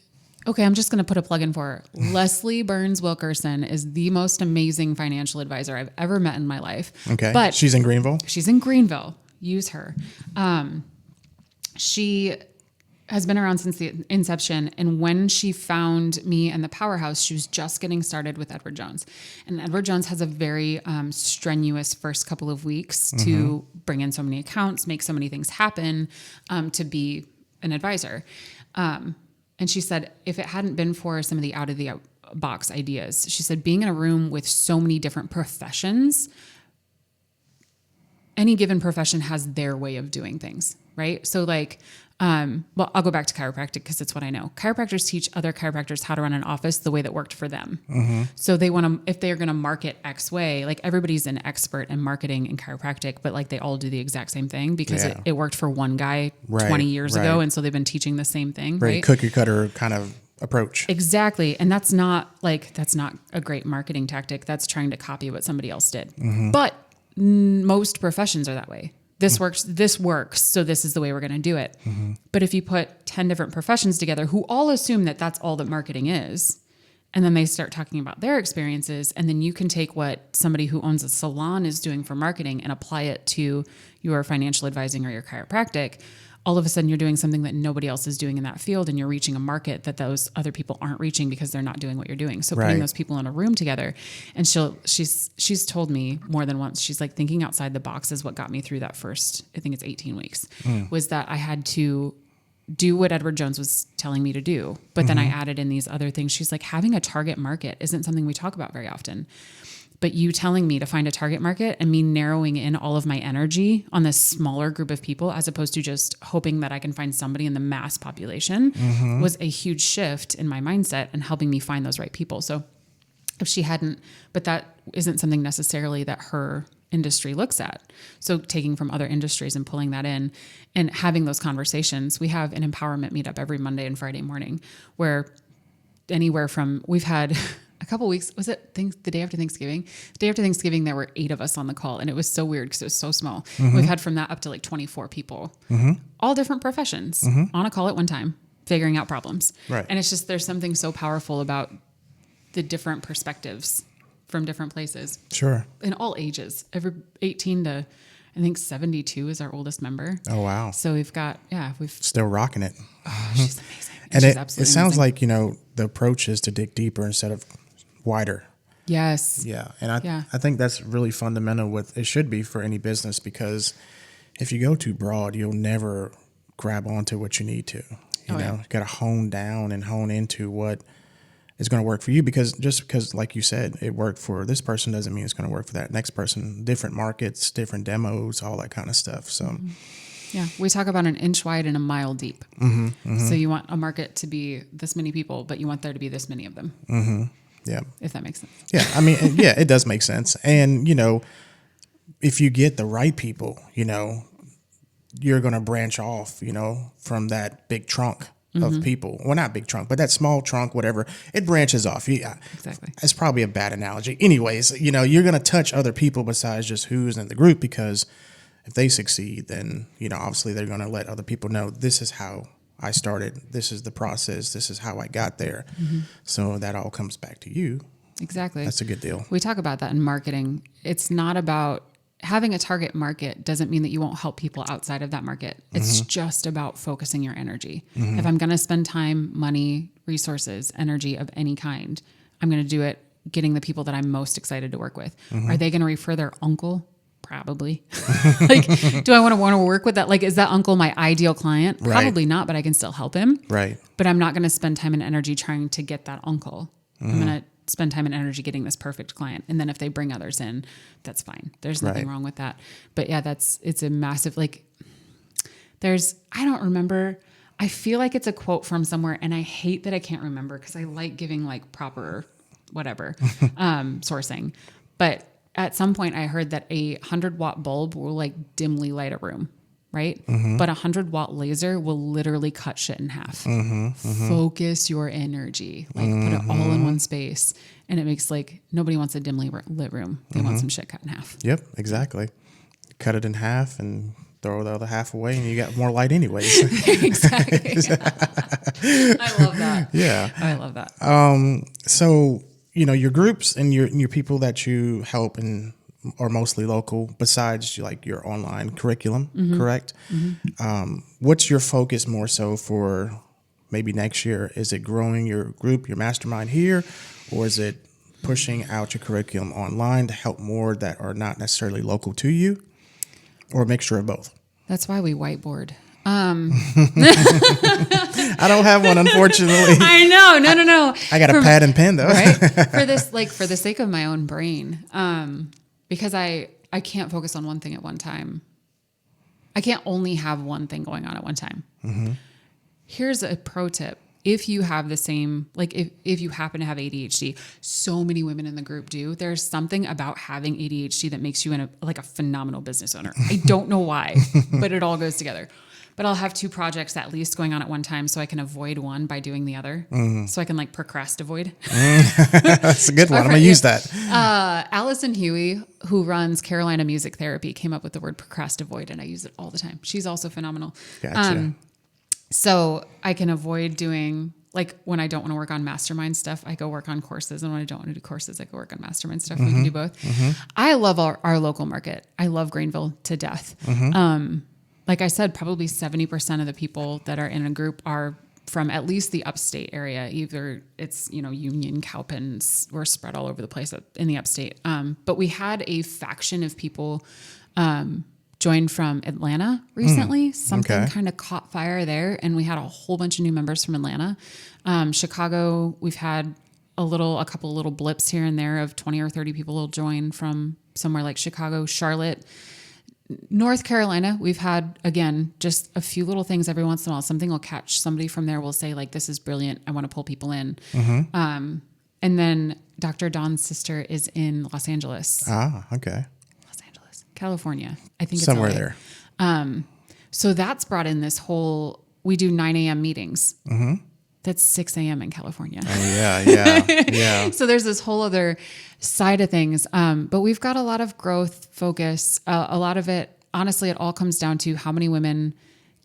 I'm just going to put a plug in for her. Leslie Burns Wilkerson is the most amazing financial advisor I've ever met in my life. Okay. But she's in Greenville? She's in Greenville. Use her. She has been around since the inception. And when she found me and the Powerhouse, she was just getting started with Edward Jones. And Edward Jones has a very strenuous first couple of weeks to bring in so many accounts, make so many things happen, to be an advisor. And she said, if it hadn't been for some of the out of the box ideas, she said, being in a room with so many different professions, any given profession has their way of doing things, right? So like, I'll go back to chiropractic because it's what I know. Chiropractors teach other chiropractors how to run an office the way that worked for them. So they want to, if they're going to market X way, like everybody's an expert in marketing and chiropractic, but like they all do the exact same thing because it worked for one guy 20 years ago. And so they've been teaching the same thing. Very cookie cutter kind of approach. Exactly. And that's not a great marketing tactic. That's trying to copy what somebody else did. But most professions are that way. This works, so this is the way we're going to do it. But if you put 10 different professions together who all assume that that's all that marketing is, and then they start talking about their experiences, and then you can take what somebody who owns a salon is doing for marketing and apply it to your financial advising or your chiropractic, all of a sudden you're doing something that nobody else is doing in that field, and you're reaching a market that those other people aren't reaching because they're not doing what you're doing. So putting those people in a room together, and she's told me more than once, she's like, thinking outside the box is what got me through that first, I think it's 18 weeks, was that I had to do what Edward Jones was telling me to do. But then I added in these other things. She's like, having a target market isn't something we talk about very often. But you telling me to find a target market and me narrowing in all of my energy on this smaller group of people, as opposed to just hoping that I can find somebody in the mass population, was a huge shift in my mindset and helping me find those right people. So if she hadn't, but that isn't something necessarily that her industry looks at. So taking from other industries and pulling that in and having those conversations. We have an empowerment meetup every Monday and Friday morning where anywhere from, we've had a couple weeks, was it the day after Thanksgiving? The day after Thanksgiving, there were 8 of us on the call, and it was so weird because it was so small. We've had from that up to like 24 people, all different professions on a call at one time, figuring out problems. Right. And it's just, there's something so powerful about the different perspectives from different places. Sure. In all ages, every 18 to, I think 72 is our oldest member. Oh, wow. So we've got, we've Still rocking it. Oh, she's amazing. And she's it sounds like, the approach is to dig deeper instead of wider. Yes. Yeah. And I think that's really fundamental it should be for any business, because if you go too broad, you'll never grab onto what you need to. You got to hone down and hone into what is going to work for you, because like you said, it worked for this person doesn't mean it's going to work for that next person. Different markets, different demos, all that kind of stuff. So yeah, we talk about an inch wide and a mile deep. So you want a market to be this many people, but you want there to be this many of them. Yeah. If that makes sense. Yeah. I mean, yeah, it does make sense. And, if you get the right people, you're going to branch off, from that big trunk of people. Well, not big trunk, but that small trunk, whatever, it branches off. Exactly. It's probably a bad analogy. Anyways, you're going to touch other people besides just who's in the group, because if they succeed, then, obviously they're going to let other people know, this is how I started. This is the process. This is how I got there. So that all comes back to you. Exactly. That's a good deal. We talk about that in marketing. It's not about having a target market doesn't mean that you won't help people outside of that market. It's just about focusing your energy. If I'm going to spend time, money, resources, energy of any kind, I'm going to do it getting the people that I'm most excited to work with. Are they going to refer their uncle? Probably. Do I want to work with that? Like, is that uncle my ideal client? Right. Probably not, but I can still help him. Right. But I'm not going to spend time and energy trying to get that uncle. I'm going to spend time and energy getting this perfect client. And then if they bring others in, that's fine. There's nothing wrong with that. But yeah, it's a massive, I don't remember. I feel like it's a quote from somewhere, and I hate that I can't remember because I like giving proper whatever sourcing. But at some point I heard that a 100-watt bulb will dimly light a room. Right? But 100-watt laser will literally cut shit in half. Focus your energy, put it all in one space. And it makes nobody wants a dimly lit room. They want some shit cut in half. Yep, exactly. Cut it in half and throw the other half away, and you got more light anyways. Exactly. I love that. Yeah. I love that. So, your groups and your people that you help and are mostly local, besides your online curriculum, correct? What's your focus more so for maybe next year? Is it growing your group, your mastermind here, or is it pushing out your curriculum online to help more that are not necessarily local to you, or a mixture of both? That's why we whiteboard. I don't have one, unfortunately. I know. No. I got a pad and pen though. Right? For the sake of my own brain. Because I can't focus on one thing at one time. I can't only have one thing going on at one time. Here's a pro tip. If you have the same, if you happen to have ADHD, so many women in the group do, there's something about having ADHD that makes you a phenomenal business owner. I don't know why, but it all goes together. But I'll have 2 projects at least going on at one time, so I can avoid one by doing the other. So I can procrastinate. That's a good one. I'm going to use that. Allison Huey, who runs Carolina Music Therapy, came up with the word procrastinate, and I use it all the time. She's also phenomenal. Gotcha. So I can avoid doing, when I don't want to work on mastermind stuff, I go work on courses. And when I don't want to do courses, I go work on mastermind stuff. We can do both. I love our local market. I love Greenville to death. Like I said, probably 70% of the people that are in a group are from at least the upstate area. Either it's, Union, Cowpens, we're spread all over the place in the upstate. But we had a faction of people joined from Atlanta recently. Something okay. kind of caught fire there, and we had a whole bunch of new members from Atlanta. Chicago, we've had a couple little blips here and there of 20 or 30 people will join from somewhere like Chicago. Charlotte, North Carolina, we've had, again, just a few little things every once in a while. Something will catch somebody from there will say, like, this is brilliant. I want to pull people in. And then Dr. Dawn's sister is in Los Angeles. Ah, okay. Los Angeles, California. I think it's Somewhere LA. there. So that's brought in this whole, we do 9 a.m. meetings. That's 6 a.m. in California. Yeah. So there's this whole other side of things. But we've got a lot of growth focus. A lot of it, honestly, it all comes down to how many women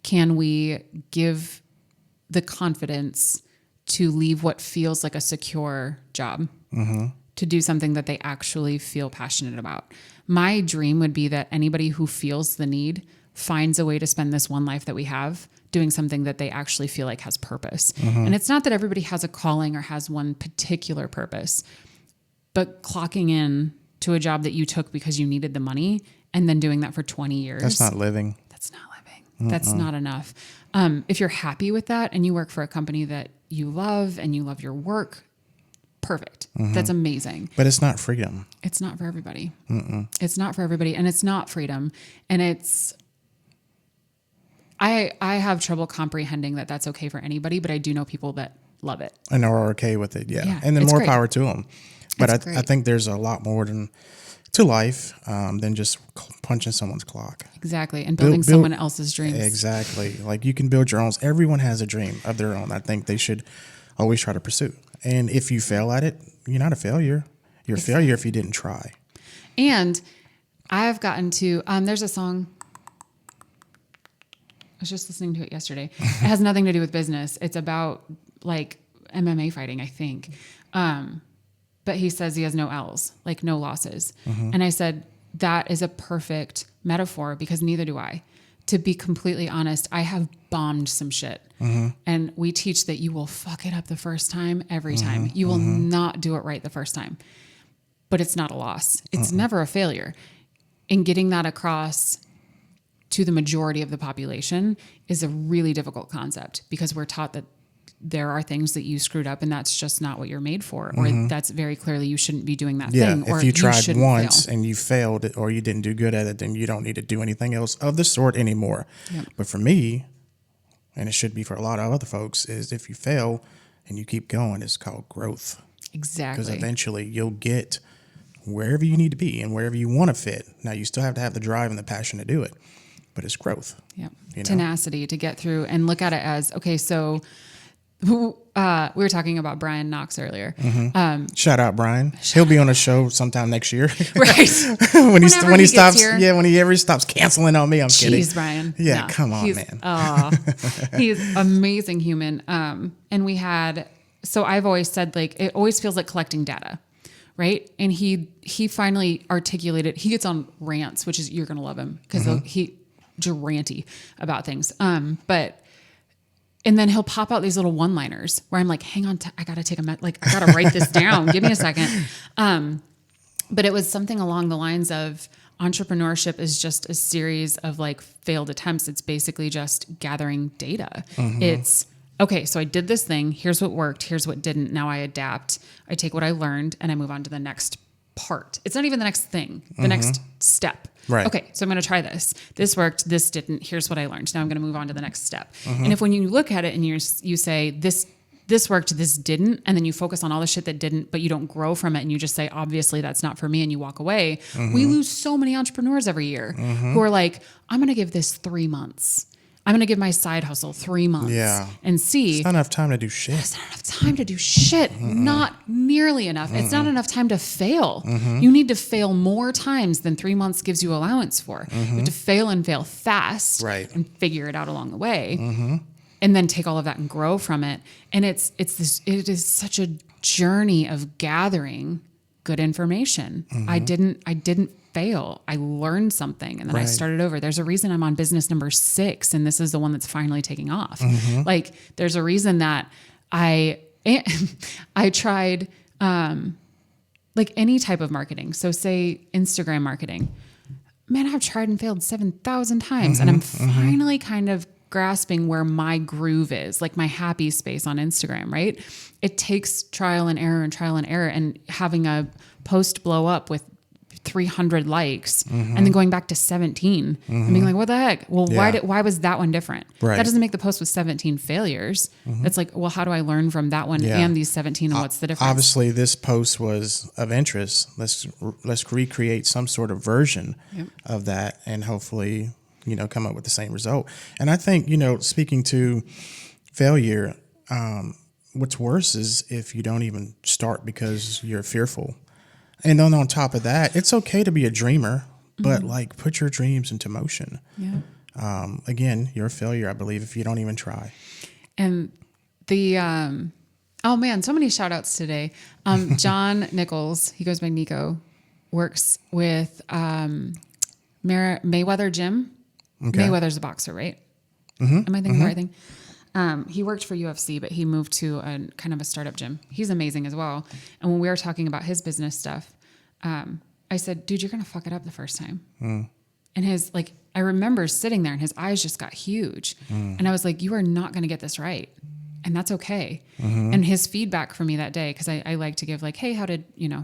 can we give the confidence to leave what feels like a secure job to do something that they actually feel passionate about. My dream would be that anybody who feels the need finds a way to spend this one life that we have doing something that they actually feel like has purpose. And it's not that everybody has a calling or has one particular purpose, but clocking in to a job that you took because you needed the money and then doing that for 20 years. That's not living. That's not living. That's not enough. If you're happy with that and you work for a company that you love and you love your work, perfect. That's amazing. But it's not freedom. It's not for everybody. It's not for everybody. And it's not freedom. And it's, I have trouble comprehending that that's okay for anybody, but I do know people that love it. And are okay with it, yeah. Yeah, And then it's more great. power to them. But It's I great. think there's a lot more to life than just punching someone's clock. Exactly. And building Build- someone else's dreams. Exactly. Like you can build your own. Everyone has a dream of their own. I think they should always try to pursue. And if you fail at it, you're not a failure. You're a failure if you didn't try. And I've gotten to, there's a song, I was just listening to it yesterday. It has nothing to do with business. It's about like MMA fighting, I think. But he says he has no L's, like no losses. And I said, that is a perfect metaphor because neither do I. To be completely honest, I have bombed some shit. And we teach that you will fuck it up the first time, every time. You will not do it right the first time. But it's not a loss. It's never a failure. And getting that across to the majority of the population is a really difficult concept because we're taught that there are things that you screwed up and that's just not what you're made for. Or that's very clearly you shouldn't be doing that thing. Or if you tried shouldn't once fail. and you failed or you didn't do good at it, then you don't need to do anything else of the sort anymore. Yep. But for me, and it should be for a lot of other folks, is if you fail and you keep going, it's called growth. Exactly. Because eventually you'll get wherever you need to be and wherever you want to fit. Now, you still have to have the drive and the passion to do it, but it's growth. Yep. You know? Tenacity to get through and look at it as, okay, so we were talking about Brian Knox earlier. Shout out Brian. He'll be on a show sometime next year. Right. when Whenever he he stops, gets here. yeah, when he ever stops canceling on me, I'm kidding. Jeez, Brian. Yeah, No, come on, he's, man. He's amazing human. And we had, so I've always said like, it always feels like collecting data, right? And he finally articulated, he gets on rants, which is, you're going to love him because he just ranty about things. And then he'll pop out these little one-liners where I'm like, hang on, I got to take I got to write this down. Give me a second. But it was something along the lines of entrepreneurship is just a series of like failed attempts. It's basically just gathering data. It's, okay, so I did this thing. Here's what worked. Here's what didn't. Now I adapt. I take what I learned and I move on to the next part. It's not even the next thing, the next step. Right. Okay, so I'm going to try this. This worked. This didn't. Here's what I learned. Now I'm going to move on to the next step. And if when you look at it and you say this worked, this didn't, and then you focus on all the shit that didn't, but you don't grow from it, and you just say obviously that's not for me, and you walk away. We lose so many entrepreneurs every year who are like, I'm going to give this 3 months. I'm going to give my side hustle 3 months and see. It's not enough time to do shit. It's not enough time to do shit. Not nearly enough. It's not enough time to fail. You need to fail more times than 3 months gives you allowance for. You have to fail and fail fast and figure it out along the way. And then take all of that and grow from it. And it is such a journey of gathering good information. I didn't fail. I learned something and then I started over. There's a reason I'm on business number 6 and this is the one that's finally taking off. Like there's a reason that I tried like any type of marketing. So say Instagram marketing. man, I've tried and failed 7,000 times. And I'm finally kind of grasping where my groove is, like my happy space on Instagram, right? It takes trial and error and having a post blow up with 300 likes and then going back to 17 and being like, what the heck? Well, why was that one different? Right. That doesn't make the post with 17 failures. It's like, well, how do I learn from that one and these 17 and what's the difference? Obviously this post was of interest. Let's recreate some sort of version of that and hopefully, come up with the same result. And I think, speaking to failure, what's worse is if you don't even start because you're fearful. And then on top of that, it's okay to be a dreamer, but like put your dreams into motion. Yeah. Again, you're a failure, I believe, if you don't even try. And the, oh man, so many shout outs today. John Nichols, he goes by Nico, works with Mayweather Gym. Okay. Mayweather's a boxer, right? Am I thinking the right thing? He worked for UFC, but he moved to a kind of a startup gym. He's amazing as well. And when we were talking about his business stuff, I said, dude, you're going to fuck it up the first time. And I remember sitting there and his eyes just got huge. And I was like, you are not going to get this right. And that's okay. And his feedback for me that day, because I like to give like, hey, how did you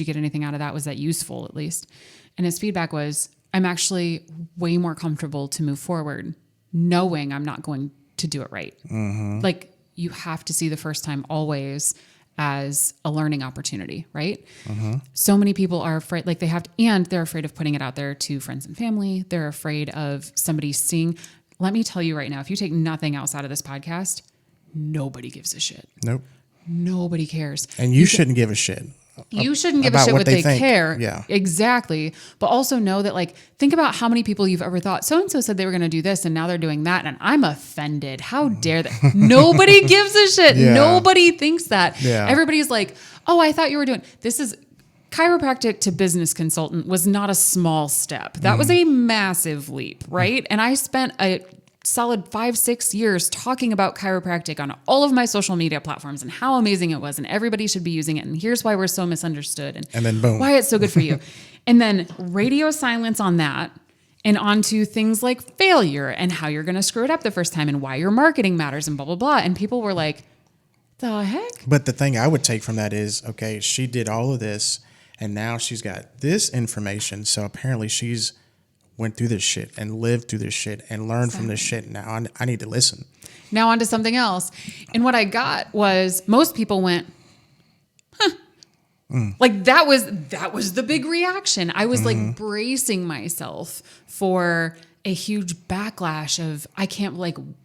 get anything out of that? Was that useful at least? And his feedback was, I'm actually way more comfortable to move forward knowing I'm not going to do it right. Like you have to see the first time always as a learning opportunity, right? So many people are afraid, like they're afraid of putting it out there to friends and family. They're afraid of somebody seeing. Let me tell you right now, if you take nothing else out of this podcast, nobody gives a shit. Nope. Nobody cares. And you shouldn't give a shit. You shouldn't give a shit what they care. Yeah. Exactly. But also know that think about how many people you've ever thought, so-and-so said they were going to do this and now they're doing that. And I'm offended. How dare they? Nobody gives a shit. Yeah. Nobody thinks that. Yeah. Everybody's like, oh, I thought you were doing, this is chiropractic to business consultant was not a small step. That was a massive leap. Right. And I spent a solid 5-6 years talking about chiropractic on all of my social media platforms and how amazing it was and everybody should be using it and here's why we're so misunderstood and then boom, why it's so good for you. And then radio silence on that and onto things like failure and how you're going to screw it up the first time and why your marketing matters and blah, blah, blah. And people were like, the heck? But the thing I would take from that is, okay, she did all of this and now she's got this information. So apparently she's went through this shit and lived through this shit and learned from this shit. Now I need to listen. Now on to something else. And what I got was most people went, huh. Like that was the big reaction. I was like bracing myself for a huge backlash of, I can't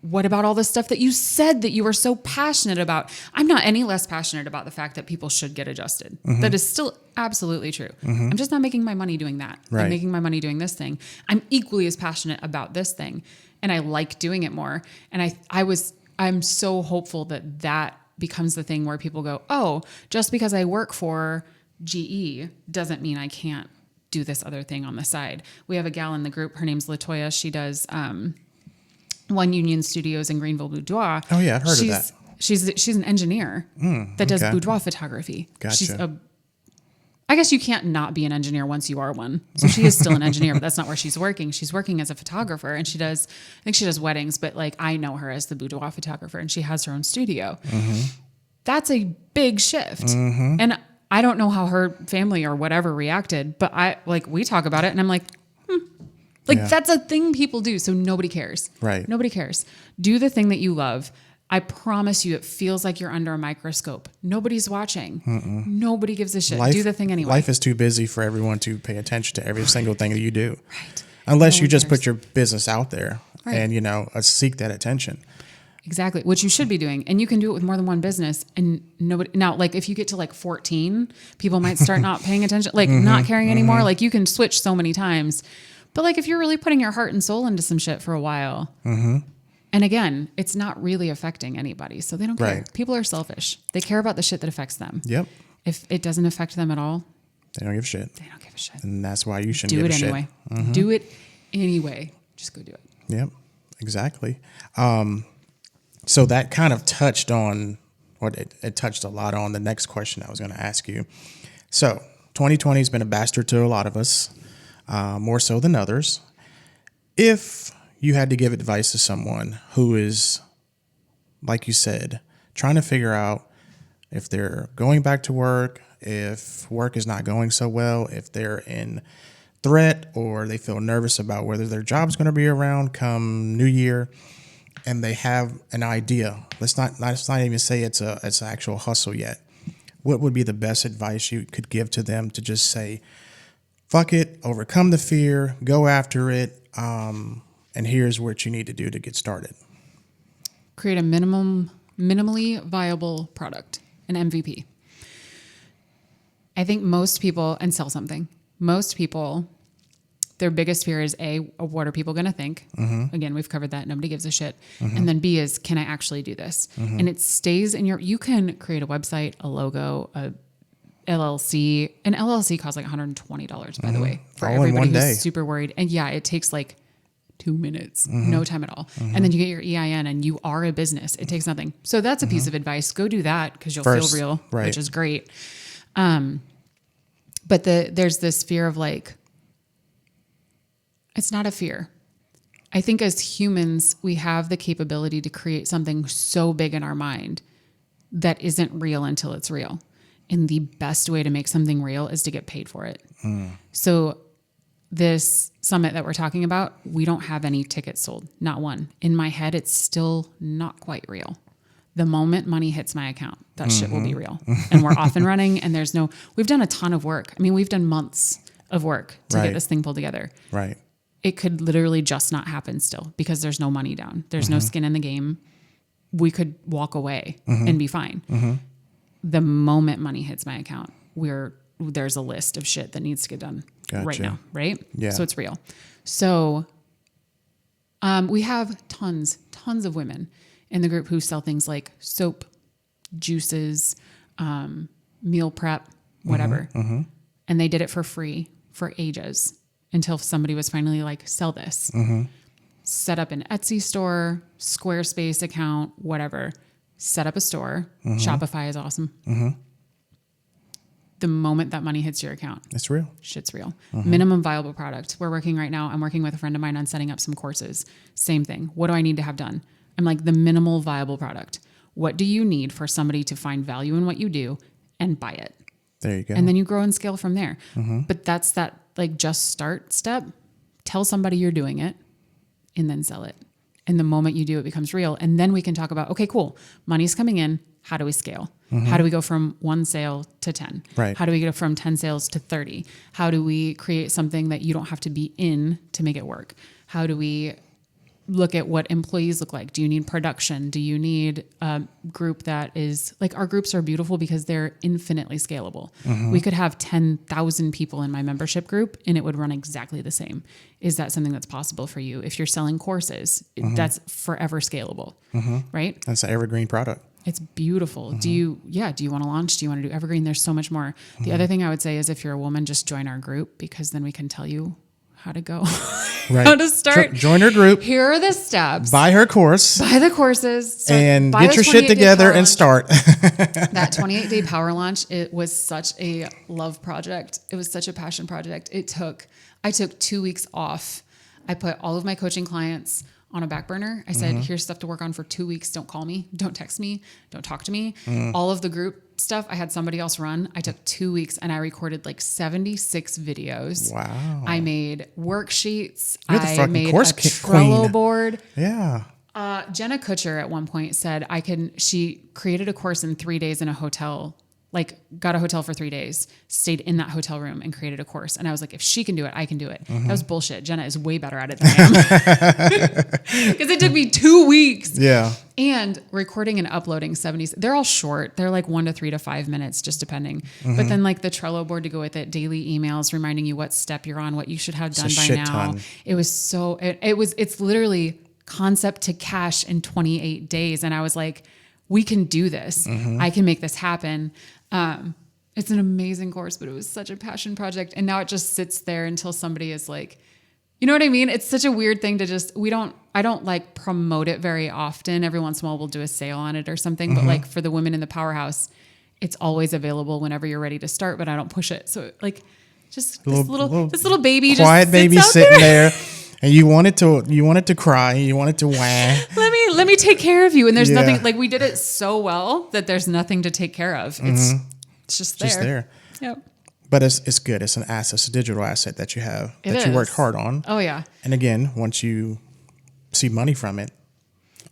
what about all the stuff that you said that you were so passionate about? I'm not any less passionate about the fact that people should get adjusted. That is still absolutely true. I'm just not making my money doing that. Right. I'm making my money doing this thing. I'm equally as passionate about this thing and I like doing it more. And I'm so hopeful that becomes the thing where people go, oh, just because I work for GE doesn't mean I can't do this other thing on the side. We have a gal in the group. Her name's Latoya. She does One Union Studios in Greenville Boudoir. Oh yeah, I've heard of that. She's an engineer that does boudoir photography. Gotcha. I guess you can't not be an engineer once you are one. So she is still an engineer, but that's not where she's working. She's working as a photographer and I think she does weddings, but I know her as the boudoir photographer and she has her own studio. That's a big shift. And I don't know how her family or whatever reacted, but we talk about it and I'm like, that's a thing people do. So nobody cares. Right. Nobody cares. Do the thing that you love. I promise you, it feels like you're under a microscope. Nobody's watching. Nobody gives a shit. Do the thing anyway. Life is too busy for everyone to pay attention to every single thing that you do. Right. Unless you just put your business out there and, seek that attention. Exactly. Which you should be doing. And you can do it with more than one business. And nobody, now, if you get to 14, people might start not paying attention, not caring anymore. You can switch so many times. But if you're really putting your heart and soul into some shit for a while, and again, it's not really affecting anybody. So they don't care. Right. People are selfish. They care about the shit that affects them. Yep. If it doesn't affect them at all, they don't give a shit. They don't give a shit. And that's why you shouldn't give a shit. Do it anyway. Do it anyway. Just go do it. Yep. Exactly. So that kind of touched on it touched a lot on the next question I was going to ask you. So 2020 has been a bastard to a lot of us. more so than others. If you had to give advice to someone who is, like you said, trying to figure out if they're going back to work, if work is not going so well, if they're in threat or they feel nervous about whether their job's going to be around come New Year, and they have an idea. Let's not even say it's an actual hustle yet. What would be the best advice you could give to them to just say, fuck it, overcome the fear, go after it, and here's what you need to do to get started? Create a minimally viable product, an MVP. I think most people, and sell something. Most people, their biggest fear is A, what are people going to think? Mm-hmm. Again, we've covered that. Nobody gives a shit. Mm-hmm. And then B is, can I actually do this? Mm-hmm. And it stays in you can create a website, a logo, a LLC. An LLC costs like $120, by the way, for all everybody in one who's day. super worried. And yeah, it takes like 2 minutes, no time at all. And then you get your EIN and you are a business. It takes nothing. So that's a piece of advice. Go do that because you'll feel real, right. which is great. But there's this fear of like, it's not a fear. I think as humans, we have the capability to create something so big in our mind that isn't real until it's real. And the best way to make something real is to get paid for it. So this summit that we're talking about, we don't have any tickets sold, not one. In my head, it's still not quite real. The moment money hits my account, that shit will be real. And we're off and running, and we've done a ton of work. I mean, we've done months of work to get this thing pulled together. Right. It could literally just not happen still because there's no money down. There's no skin in the game. We could walk away and be fine. The moment money hits my account, there's a list of shit that needs to get done right now, right? Yeah. So it's real. So we have tons of women in the group who sell things like soap, juices, meal prep, whatever. And they did it for free for ages until somebody was finally like, sell this. Set up an Etsy store, Squarespace account, whatever. Set up a store. Shopify is awesome. The moment that money hits your account, it's real. Shit's real. Minimum viable product. We're working right now. I'm working with a friend of mine on setting up some courses. Same thing. What do I need to have done? I'm like, the minimal viable product. What do you need for somebody to find value in what you do and buy it? There you go. And then you grow and scale from there. But that's that like just start step. Tell somebody you're doing it and then sell it. And the moment you do, it becomes real. And then we can talk about, okay, cool. Money's coming in. How do we scale? How do we go from 1 sale to 10? Right. How do we go from 10 sales to 30? How do we create something that you don't have to be in to make it work? How do we look at what employees look like? Do you need production? Do you need a group that is like, our groups are beautiful because they're infinitely scalable. We could have 10,000 people in my membership group and it would run exactly the same. Is that something that's possible for you? If you're selling courses, that's forever scalable, right? That's an evergreen product. It's beautiful. Do you want to launch? Do you want to do evergreen? There's so much more. The other thing I would say is if you're a woman, just join our group because then we can tell you how to go, Right. how to start. Join her group. Here are the steps. Buy her course. Buy the courses. And get your shit together and start. That 28-day power launch, it was such a love project. It was such a passion project. I took 2 weeks off. I put all of my coaching clients on a back burner. I said, here's stuff to work on for 2 weeks. Don't call me. Don't text me. Don't talk to me. All of the group stuff, I had somebody else run. I took 2 weeks and I recorded like 76 videos. Wow. I made worksheets. You're the I made a course Trello queen. board. Yeah. Jenna Kutcher at one point said she created a course in 3 days in a hotel, like got a hotel for 3 days, stayed in that hotel room and created a course. And I was like, if she can do it, I can do it. That was bullshit. Jenna is way better at it than I am. Because it took me 2 weeks. Yeah. And recording and uploading 70s, they're all short. They're like 1 to 3 to 5 minutes, just depending. But then like the Trello board to go with it, daily emails reminding you what step you're on, what you should have done by now. Ton. It was it's literally concept to cash in 28 days. And I was like, we can do this. I can make this happen. It's an amazing course, but it was such a passion project. And now it just sits there until somebody is like, you know what I mean? It's such a weird thing to I don't like promote it very often. Every once in a while we'll do a sale on it or something. But like for the women in the powerhouse, it's always available whenever you're ready to start, but I don't push it. So like Just this little baby, quiet just baby sits out sitting there. And you wanted to cry, you wanted to wah. Let me take care of you. And there's Yeah. nothing, like we did it so well that there's nothing to take care of. It's just there. Just there. Yep. But it's good. It's an asset. It's a digital asset that you have that you worked hard on. Oh yeah. And again, once you see money from it,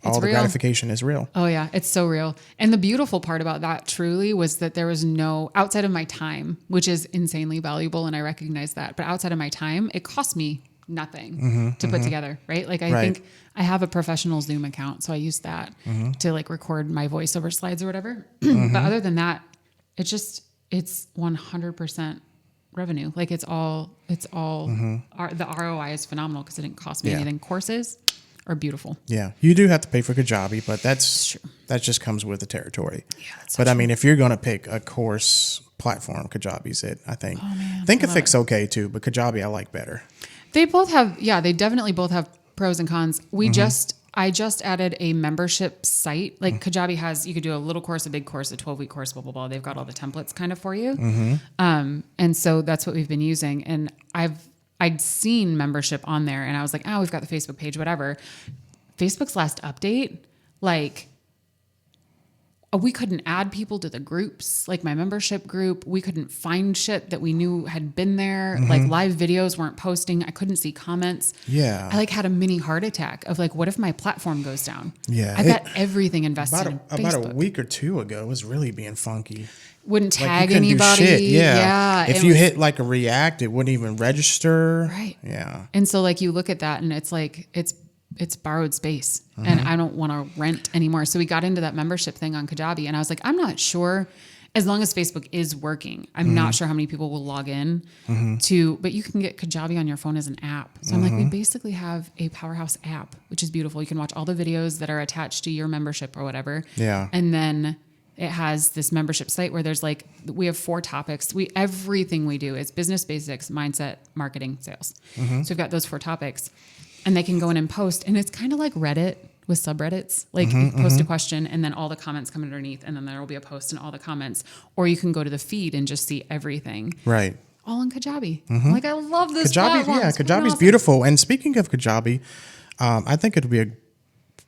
all the gratification is real. Oh yeah, it's so real. And the beautiful part about that truly was that there was no, outside of my time, which is insanely valuable, and I recognize that, but outside of my time, it cost me nothing to put together, right? Like I think I have a professional Zoom account, so I use that to like record my voiceover slides or whatever. But other than that, it's 100% revenue. Like it's all the ROI is phenomenal because it didn't cost me anything. Courses are beautiful. Yeah. You do have to pay for Kajabi, but that just comes with the territory. Yeah, but I mean, if you're going to pick a course platform, Kajabi's it, I think. Oh, man, Thinkific's okay too, but Kajabi I like better. They both have, they definitely both have pros and cons. I just added a membership site. Like Kajabi has, you could do a little course, a big course, a 12-week course, blah, blah, blah. They've got all the templates kind of for you. And so that's what we've been using. And I'd seen membership on there and I was like, oh, we've got the Facebook page, whatever. Facebook's last update, like we couldn't add people to the groups, like my membership group. We couldn't find shit that we knew had been there. Like live videos weren't posting. I couldn't see comments. Yeah. I like had a mini heart attack of like, what if my platform goes down? Yeah. I got everything invested in Facebook. About a week or two ago, it was really being funky. Wouldn't tag anybody. Do shit. Yeah. If you hit like a react, it wouldn't even register. Right. Yeah. And so like you look at that and it's like, it's borrowed space and I don't want to rent anymore. So we got into that membership thing on Kajabi and I was like, I'm not sure, as long as Facebook is working, I'm not sure how many people will log in but you can get Kajabi on your phone as an app. So I'm like, we basically have a powerhouse app, which is beautiful. You can watch all the videos that are attached to your membership or whatever. Yeah. And then it has this membership site where there's like, we have 4 topics. Everything we do is business basics, mindset, marketing, sales. So we've got those 4 topics. And they can go in and post. And it's kind of like Reddit with subreddits. Like you post a question and then all the comments come underneath and then there will be a post and all the comments. Or you can go to the feed and just see everything. Right. All in Kajabi. Like, I love this platform. Yeah, Kajabi's beautiful. And speaking of Kajabi, I think it would be a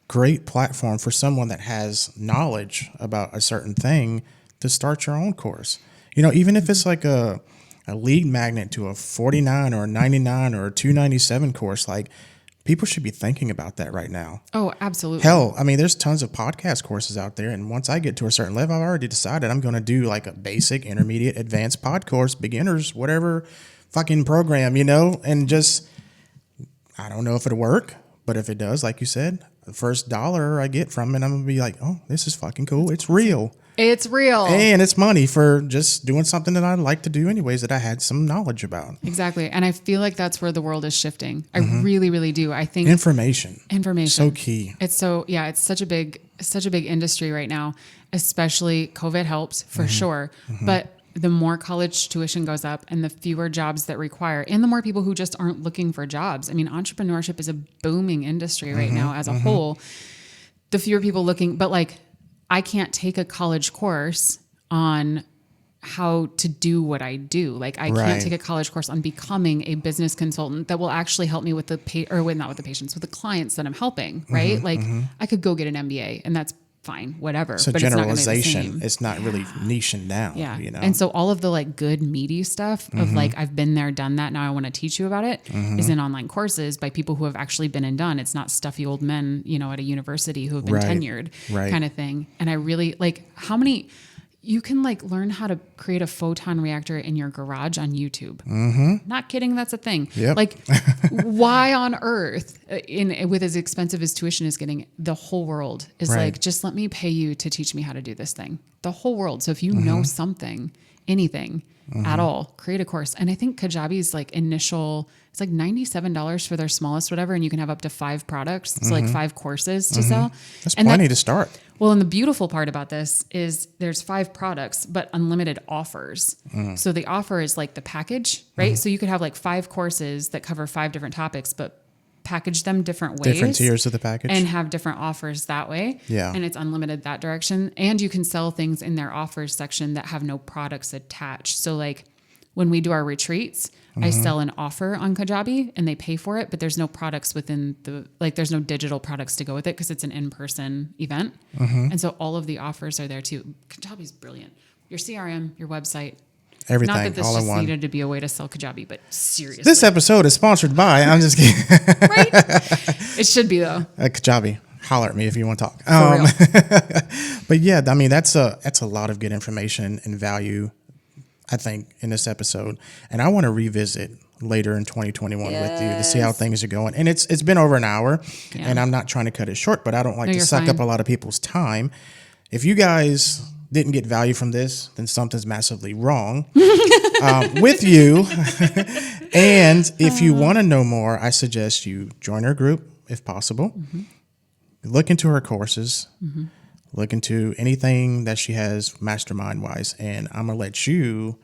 great platform for someone that has knowledge about a certain thing to start your own course. You know, even if it's like a lead magnet to a 49 or a 99 or a 297 course, like, people should be thinking about that right now. Oh, absolutely. Hell, I mean, there's tons of podcast courses out there. And once I get to a certain level, I've already decided I'm going to do like a basic, intermediate, advanced pod course, beginners, whatever fucking program, you know, and just, I don't know if it'll work, but if it does, like you said, the first dollar I get from it, I'm going to be like, oh, this is fucking cool. It's real. It's real. And it's money for just doing something that I like to do anyways that I had some knowledge about. Exactly. And I feel like that's where the world is shifting. I really, really do. I think information. So key. It's such a big industry right now, especially COVID helps for sure. But the more college tuition goes up and the fewer jobs that require, and the more people who just aren't looking for jobs. I mean, entrepreneurship is a booming industry right now as a whole. The fewer people looking, but like, I can't take a college course on how to do what I do. Like I can't take a college course on becoming a business consultant that will actually help me with the with the clients that I'm helping. Right. Like I could go get an MBA and that's fine, whatever. So generalization, it's not really niching down. Yeah. You know? And so all of the like good meaty stuff of like, I've been there, done that. Now I want to teach you about it is in online courses by people who have actually been and done. It's not stuffy old men, you know, at a university who have been tenured kind of thing. And I really like you can like learn how to create a photon reactor in your garage on YouTube. Not kidding. That's a thing. Yep. Like why on earth with as expensive as tuition is getting, the whole world is like, just let me pay you to teach me how to do this thing. The whole world. So if you know something, anything at all, create a course. And I think Kajabi's like it's like $97 for their smallest, whatever. And you can have up to 5 products. It's like 5 courses to sell. That's plenty to start. Well, and the beautiful part about this is there's 5 products, but unlimited offers. So the offer is like the package, right? So you could have like 5 courses that cover 5 different topics, but package them different ways. Different tiers of the package. And have different offers that way. Yeah. And it's unlimited that direction. And you can sell things in their offers section that have no products attached. So like when we do our retreats, I sell an offer on Kajabi and they pay for it, but there's no products within there's no digital products to go with it because it's an in-person event. And so all of the offers are there too. Kajabi's brilliant. Your CRM, your website. Everything, Not that this all in just one. needed to be a way to sell Kajabi, but seriously. This episode is sponsored by, I'm just kidding. Right? It should be though. Kajabi. Holler at me if you want to talk. For real. But yeah, I mean, that's a lot of good information and value, I think, in this episode. And I want to revisit later in 2021 with you to see how things are going. And it's been over an hour, and I'm not trying to cut it short, but I don't like to suck up a lot of people's time. If you guys didn't get value from this, then something's massively wrong with you. And if you want to know more, I suggest you join our group if possible. Look into her courses. Look into anything that she has mastermind wise. And I'm going to let you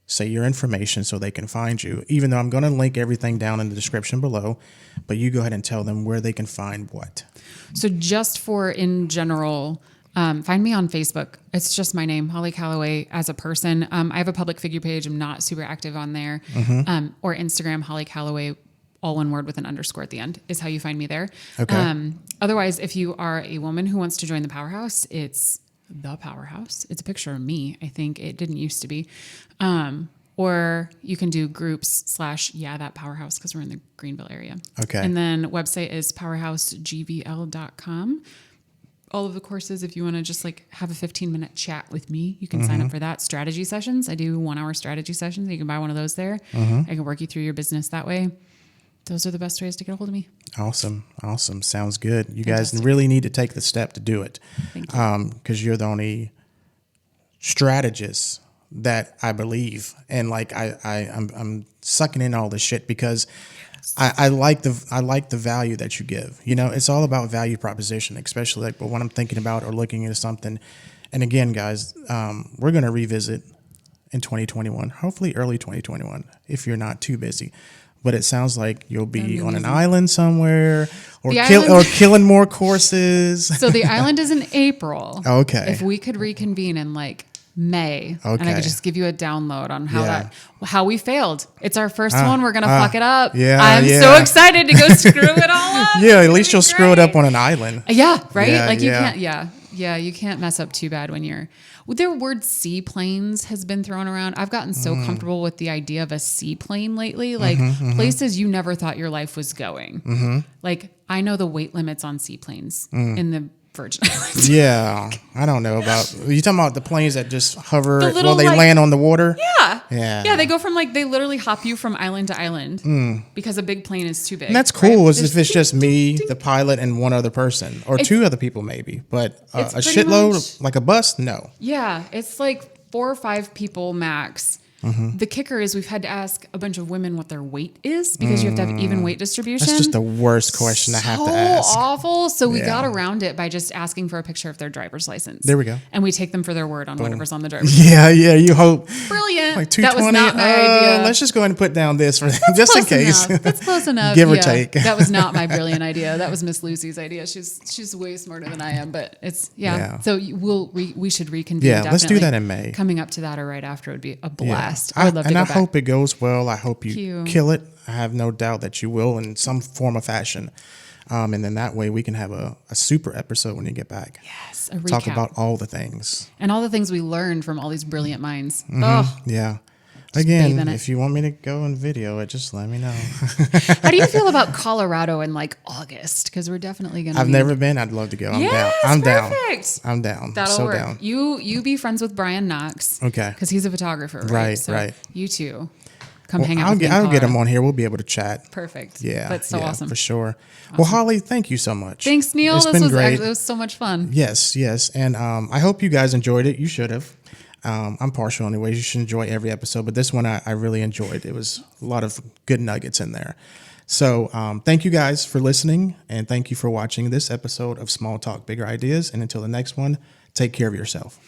say your information so they can find you, even though I'm going to link everything down in the description below. But you go ahead and tell them where they can find what. So just for in general, find me on Facebook. It's just my name, Holly Callaway, as a person. I have a public figure page. I'm not super active on there. Or Instagram, Holly Callaway, all one word with an underscore at the end is how you find me there. Okay. Otherwise, if you are a woman who wants to join the Powerhouse, it's the Powerhouse. It's a picture of me. I think it didn't used to be. Or you can do groups / that Powerhouse because we're in the Greenville area. Okay. And then website is powerhousegvl.com. All of the courses, if you want to just like have a 15-minute chat with me, you can sign up for that. Strategy sessions. I do 1-hour strategy sessions. You can buy one of those there. I can work you through your business that way. Those are the best ways to get a hold of me. Awesome. Sounds good. You guys really need to take the step to do it. Thank you. Because you're the only strategist that I believe. And like I'm sucking in all this shit because I like the value that you give. You know, it's all about value proposition, especially like when I'm thinking about or looking into something. And again, guys, we're going to revisit in 2021, hopefully early 2021, if you're not too busy. But it sounds like you'll be on an island somewhere or killing more courses. So the island is in April. Okay. If we could reconvene in like May, and I could just give you a download on how we failed. It's our first one. We're going to fuck it up. I'm so excited to go screw it all up. At least you'll screw it up on an island. Yeah, right? You can't, you can't mess up too bad when you're... Their word seaplanes has been thrown around. I've gotten so comfortable with the idea of a seaplane lately, like places you never thought your life was going. Like I know the weight limits on seaplanes in the Virgin Islands. Yeah, I don't know about. You talking about the planes that just hover while they like, land on the water? Yeah. They go from they literally hop you from island to island because a big plane is too big. And that's cool. Right? If it's just me, the pilot, and one other person, or two other people maybe, but a shitload like a bus, no. Yeah, it's like 4 or 5 people max. The kicker is we've had to ask a bunch of women what their weight is because you have to have even weight distribution. That's just the worst question to have to ask. So awful. So we got around it by just asking for a picture of their driver's license. There we go. And we take them for their word on whatever's on the driver's license. Yeah, you hope. Brilliant. Like 220. That was not my idea. Let's just go ahead and put down this for just in case. That's close enough. Give or take. That was not my brilliant idea. That was Miss Lucy's idea. She's way smarter than I am, but it's So we should reconvene. Yeah, let's do that in May. Coming up to that or right after would be a blast. I would love to go back. I hope it goes well. I hope you kill it. I have no doubt that you will in some form or fashion. And then that way we can have a super episode when you get back. Yes, a recap. Talk about all the things. And all the things we learned from all these brilliant minds. Yeah. Again, if you want me to go and video it, just let me know. How do you feel about Colorado in like August? Because we're definitely going to I've never been. I'd love to go. I'm down. I'm down. That'll work. Down. You be friends with Brian Knox. Okay. Because he's a photographer, right? Right. You two come hang out with me. I'll get him on here. We'll be able to chat. Perfect. Yeah. That's so awesome. For sure. Awesome. Well, Holly, thank you so much. Thanks, Neil. It's been great. It was so much fun. Yes. And I hope you guys enjoyed it. You should have. I'm partial anyways. You should enjoy every episode, but this one I really enjoyed. It was a lot of good nuggets in there. So thank you guys for listening, and thank you for watching this episode of Small Talk, Bigger Ideas. And until the next one, take care of yourself.